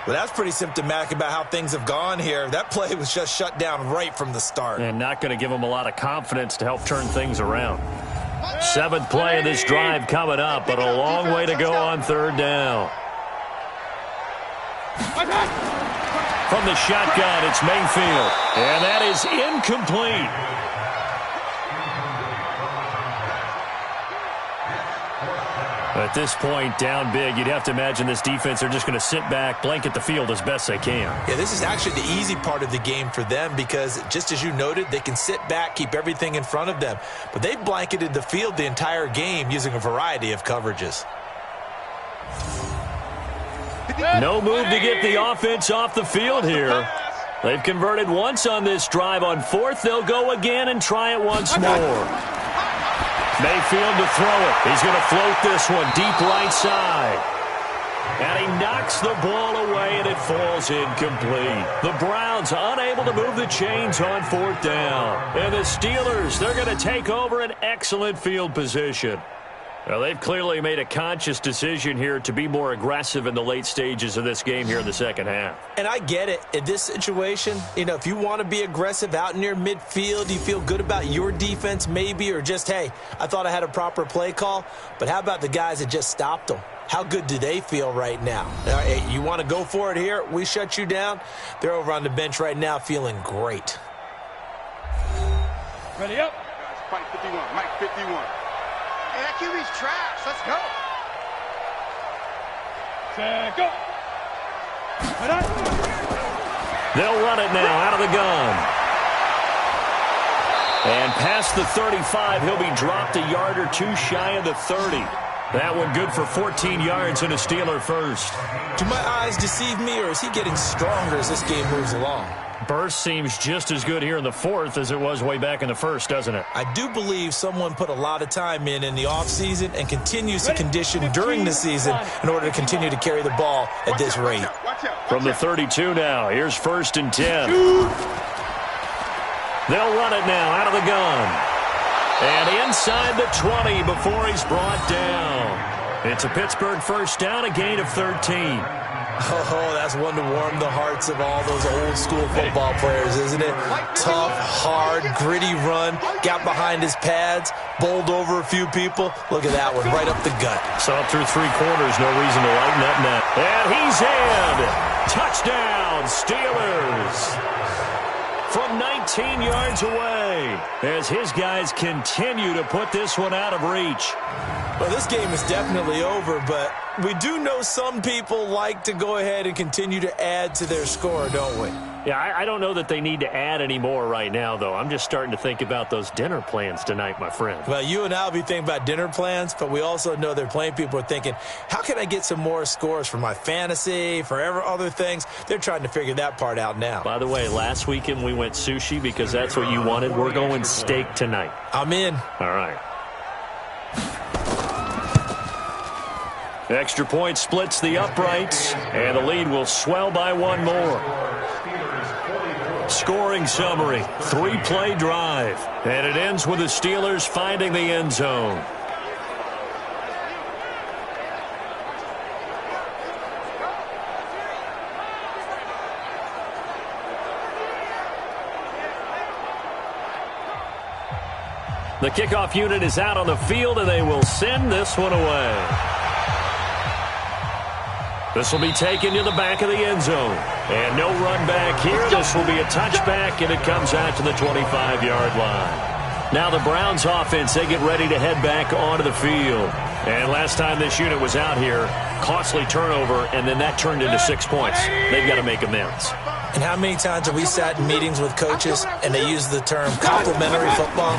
[SPEAKER 2] Well, that's pretty symptomatic about how things have gone here. That play was just shut down right from the start.
[SPEAKER 1] And not going to give them a lot of confidence to help turn things around. 7th play of this drive coming up, but a long way to go on 3rd down. From the shotgun, it's Mayfield. And that is incomplete. At this point, down big, you'd have to imagine this defense are just going to sit back, blanket the field as best they can.
[SPEAKER 2] Yeah, this is actually the easy part of the game for them because, just as you noted, they can sit back, keep everything in front of them. But they've blanketed the field the entire game using a variety of coverages.
[SPEAKER 1] No move to get the offense off the field here. They've converted once on this drive. On 4th, they'll go again and try it once more. Mayfield to throw it. He's going to float this one deep right side. And he knocks the ball away, and it falls incomplete. The Browns unable to move the chains on 4th down. And the Steelers, they're going to take over an excellent field position. Well, they've clearly made a conscious decision here to be more aggressive in the late stages of this game here in the second half.
[SPEAKER 2] And I get it. In this situation, if you want to be aggressive out near midfield, you feel good about your defense maybe, or just, hey, I thought I had a proper play call. But how about the guys that just stopped them? How good do they feel right now? Hey, you want to go for it here? We shut you down. They're over on the bench right now feeling great.
[SPEAKER 3] Ready up.
[SPEAKER 4] Fight 51. Mike 51.
[SPEAKER 7] Hey, that QB's trash. Let's go.
[SPEAKER 3] Set, go. Right on.
[SPEAKER 1] They'll run it now out of the gun. And past the 35, he'll be dropped a yard or two shy of the 30. That one good for 14 yards and a Steeler first.
[SPEAKER 2] Do my eyes deceive me, or is he getting stronger as this game moves along?
[SPEAKER 1] Burst seems just as good here in the 4th as it was way back in the 1st, doesn't it?
[SPEAKER 2] I do believe someone put a lot of time in the offseason and continues to condition during the season in order to continue to carry the ball at this rate.
[SPEAKER 1] From the 32 now, here's 1st and 10. They'll run it now out of the gun. And inside the 20 before he's brought down. It's a Pittsburgh first down, a gain of 13.
[SPEAKER 2] Oh, that's one to warm the hearts of all those old-school football players, isn't it? Tough, hard, gritty run, got behind his pads, bowled over a few people. Look at that one, right up the gut.
[SPEAKER 1] Saw through 3 quarters, no reason to lighten that net. And he's in! Touchdown, Steelers! From 19 yards away, as his guys continue to put this one out of reach.
[SPEAKER 2] Well, this game is definitely over, but we do know some people like to go ahead and continue to add to their score, don't we?
[SPEAKER 1] Yeah, I don't know that they need to add any more right now, though. I'm just starting to think about those dinner plans tonight, my friend.
[SPEAKER 2] Well, you and I will be thinking about dinner plans, but we also know they're playing people are thinking, how can I get some more scores for my fantasy, for other things? They're trying to figure that part out now.
[SPEAKER 1] By the way, last weekend we went sushi because that's what you wanted. We're going steak tonight.
[SPEAKER 2] I'm in.
[SPEAKER 1] All right. Extra point splits the uprights, and the lead will swell by one more. Scoring summary, 3-play drive, and it ends with the Steelers finding the end zone. The kickoff unit is out on the field, and they will send this one away. This will be taken to the back of the end zone. And no run back here. This will be a touchback, and it comes out to the 25-yard line. Now the Browns offense, they get ready to head back onto the field. And last time this unit was out here, costly turnover, and then that turned into 6 points. They've got to make amends.
[SPEAKER 2] And how many times have we sat in meetings with coaches and they use the term complementary football?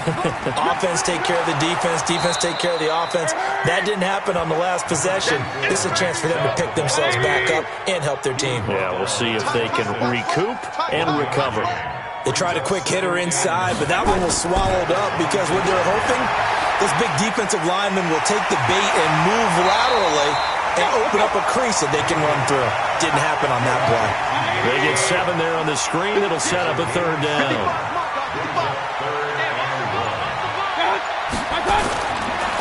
[SPEAKER 2] Offense take care of the defense, defense take care of the offense. That didn't happen on the last possession. This is a chance for them to pick themselves back up and help their team.
[SPEAKER 1] Yeah, we'll see if they can recoup and recover.
[SPEAKER 2] They tried a quick hitter inside, but that one was swallowed up because what they're hoping, this big defensive lineman will take the bait and move laterally and open up a crease that they can run through. Didn't happen on that play.
[SPEAKER 1] They get 7 there on the screen. It'll set up a 3rd down.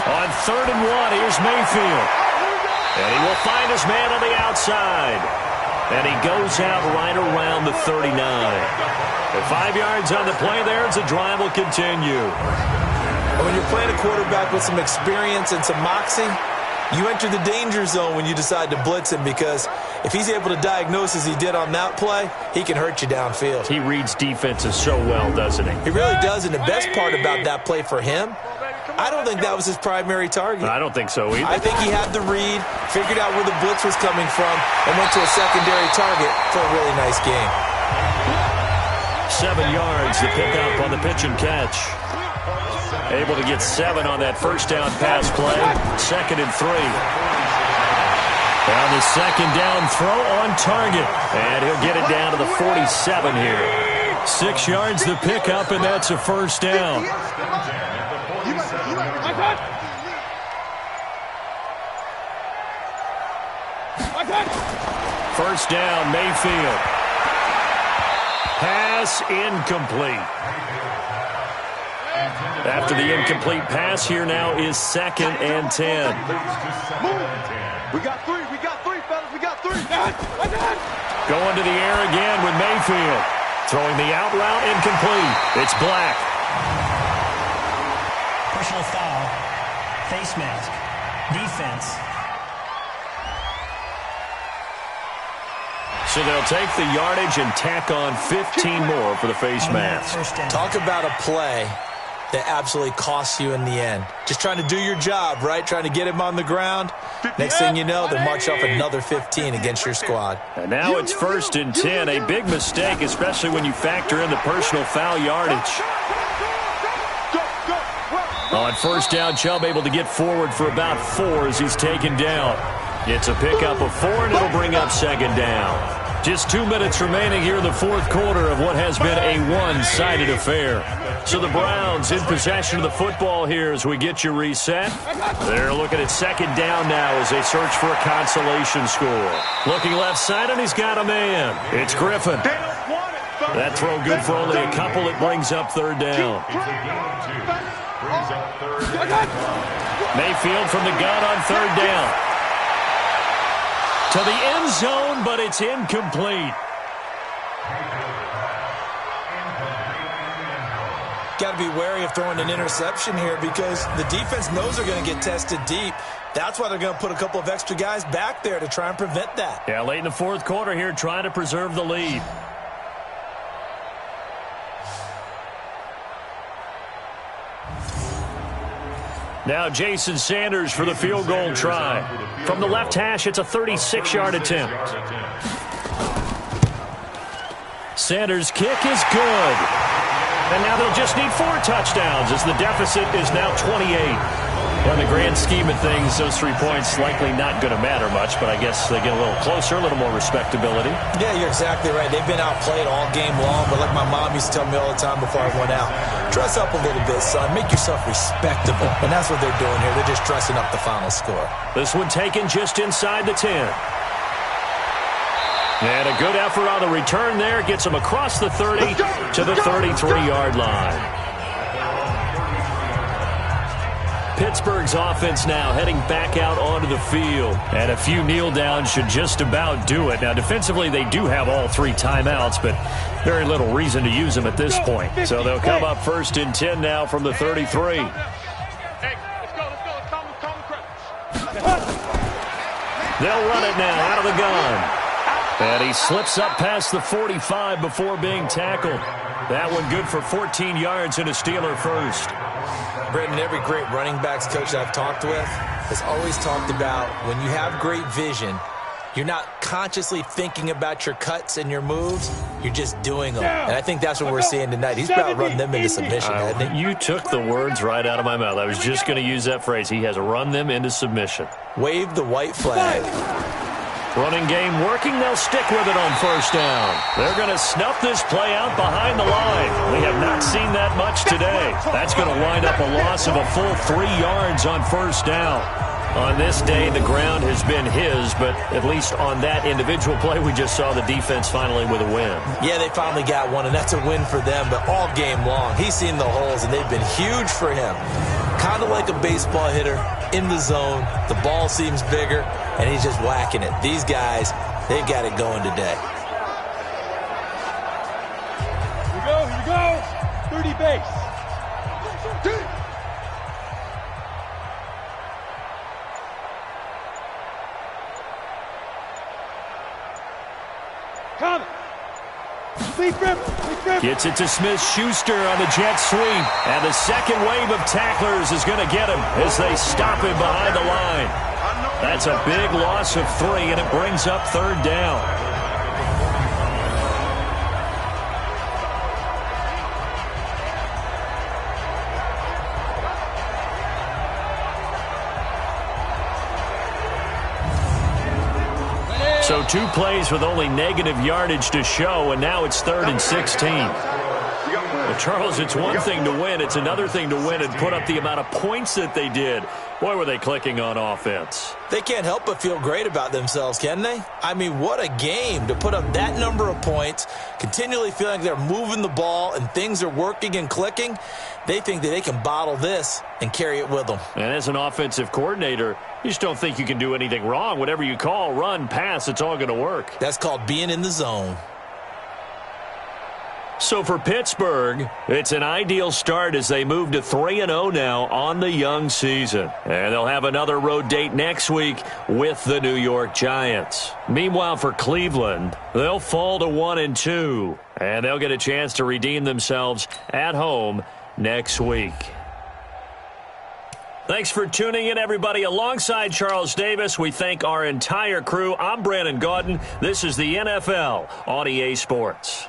[SPEAKER 1] On 3rd and 1, here's Mayfield. And he will find his man on the outside. And he goes out right around the 39. At 5 yards on the play there, the drive will continue.
[SPEAKER 2] When you're playing a quarterback with some experience and some moxie, you enter the danger zone when you decide to blitz him, because if he's able to diagnose as he did on that play, he can hurt you downfield.
[SPEAKER 1] He reads defenses so well, doesn't he?
[SPEAKER 2] He really does, and the best part about that play for him, I don't think that was his primary target.
[SPEAKER 1] I don't think so either.
[SPEAKER 2] I think he had the read, figured out where the blitz was coming from, and went to a secondary target for a really nice game.
[SPEAKER 1] 7 yards to pick up on the pitch and catch. Able to get 7 on that first down pass play. 2nd and 3. On the 2nd down throw on target. And he'll get it down to the 47 here. 6 yards to pick up, and that's a first down. First down, Mayfield. Pass incomplete. After the incomplete pass, here now is 2nd and 10.
[SPEAKER 7] We got three, fellas, we got three.
[SPEAKER 1] Going to the air again with Mayfield. Throwing the out route incomplete. It's Black.
[SPEAKER 5] Personal foul. Face mask. Defense.
[SPEAKER 1] So they'll take the yardage and tack on 15 more for the face mask.
[SPEAKER 2] Talk about a play that absolutely costs you in the end. Just trying to do your job, right? Trying to get him on the ground. Next thing you know, they march off another 15 against your squad.
[SPEAKER 1] And now it's 1st and 10. A big mistake, especially when you factor in the personal foul yardage. On first down, Chubb able to get forward for about 4 as he's taken down. It's a pickup of 4, and it'll bring up 2nd down. Just 2 minutes remaining here in the 4th quarter of what has been a one-sided affair. So the Browns in possession of the football here as we get you reset. They're looking at 2nd down now as they search for a consolation score. Looking left side, and he's got a man. It's Griffin. That throw good for only a couple. It brings up 3rd down. Mayfield from the gun on 3rd down. To the end zone, but it's incomplete.
[SPEAKER 2] Got to be wary of throwing an interception here because the defense knows they're going to get tested deep. That's why they're going to put a couple of extra guys back there to try and prevent that.
[SPEAKER 1] Yeah, late in the 4th quarter here, trying to preserve the lead. Now Jason Sanders for the field goal try. From the left hash, it's a 36-yard attempt. Sanders' kick is good. And now they'll just need 4 touchdowns as the deficit is now 28. Well, in the grand scheme of things, those 3 points likely not going to matter much, but I guess they get a little closer, a little more respectability.
[SPEAKER 2] Yeah, you're exactly right. They've been outplayed all game long, but like my mom used to tell me all the time before I went out, dress up a little bit, son. Make yourself respectable. And that's what they're doing here. They're just dressing up the final score.
[SPEAKER 1] This one taken just inside the 10. And a good effort on the return there. Gets him across the 30 to the 33-yard line. Pittsburgh's offense now heading back out onto the field. And a few kneel downs should just about do it. Now, defensively, they do have all 3 timeouts, but very little reason to use them at this point. So they'll come up 1st and 10 now from the 33. They'll run it now out of the gun. And he slips up past the 45 before being tackled. That one good for 14 yards and a Steeler first.
[SPEAKER 2] Brendan, every great running backs coach I've talked with has always talked about when you have great vision, you're not consciously thinking about your cuts and your moves. You're just doing them. And I think that's what we're seeing tonight. He's about to run them into submission, hasn't he?
[SPEAKER 1] You took the words right out of my mouth. I was just going to use that phrase. He has run them into submission.
[SPEAKER 2] Wave the white flag.
[SPEAKER 1] Running game working. They'll stick with it on first down. They're going to snuff this play out behind the line. We have not seen that much today. That's going to wind up a loss of a full 3 yards on first down. On this day, the ground has been his, but at least on that individual play, we just saw the defense finally with a win.
[SPEAKER 2] Yeah, they finally got one, and that's a win for them, but all game long, he's seen the holes, and they've been huge for him. Kind of like a baseball hitter in the zone. The ball seems bigger, and he's just whacking it. These guys, they've got it going today.
[SPEAKER 3] Here we go. 30 base. Coming.
[SPEAKER 1] Gets it to Smith-Schuster on the jet sweep. And the second wave of tacklers is going to get him as they stop him behind the line. That's a big loss of 3, and it brings up 3rd down. So 2 plays with only negative yardage to show, and now it's 3rd and 16. The Well, Charles, it's one thing to win. It's another thing to win and put up the amount of points that they did. Boy, were they clicking on offense.
[SPEAKER 2] They can't help but feel great about themselves, can they? I mean, what a game to put up that number of points, continually feeling like they're moving the ball and things are working and clicking. They think that they can bottle this and carry it with them.
[SPEAKER 1] And as an offensive coordinator, you just don't think you can do anything wrong. Whatever you call, run, pass, it's all going to work.
[SPEAKER 2] That's called being in the zone.
[SPEAKER 1] So for Pittsburgh, it's an ideal start as they move to 3-0 now on the young season. And they'll have another road date next week with the New York Giants. Meanwhile, for Cleveland, they'll fall to 1-2. And they'll get a chance to redeem themselves at home next week. Thanks for tuning in, everybody. Alongside Charles Davis, we thank our entire crew. I'm Brandon Gaudin. This is the NFL on EA Sports.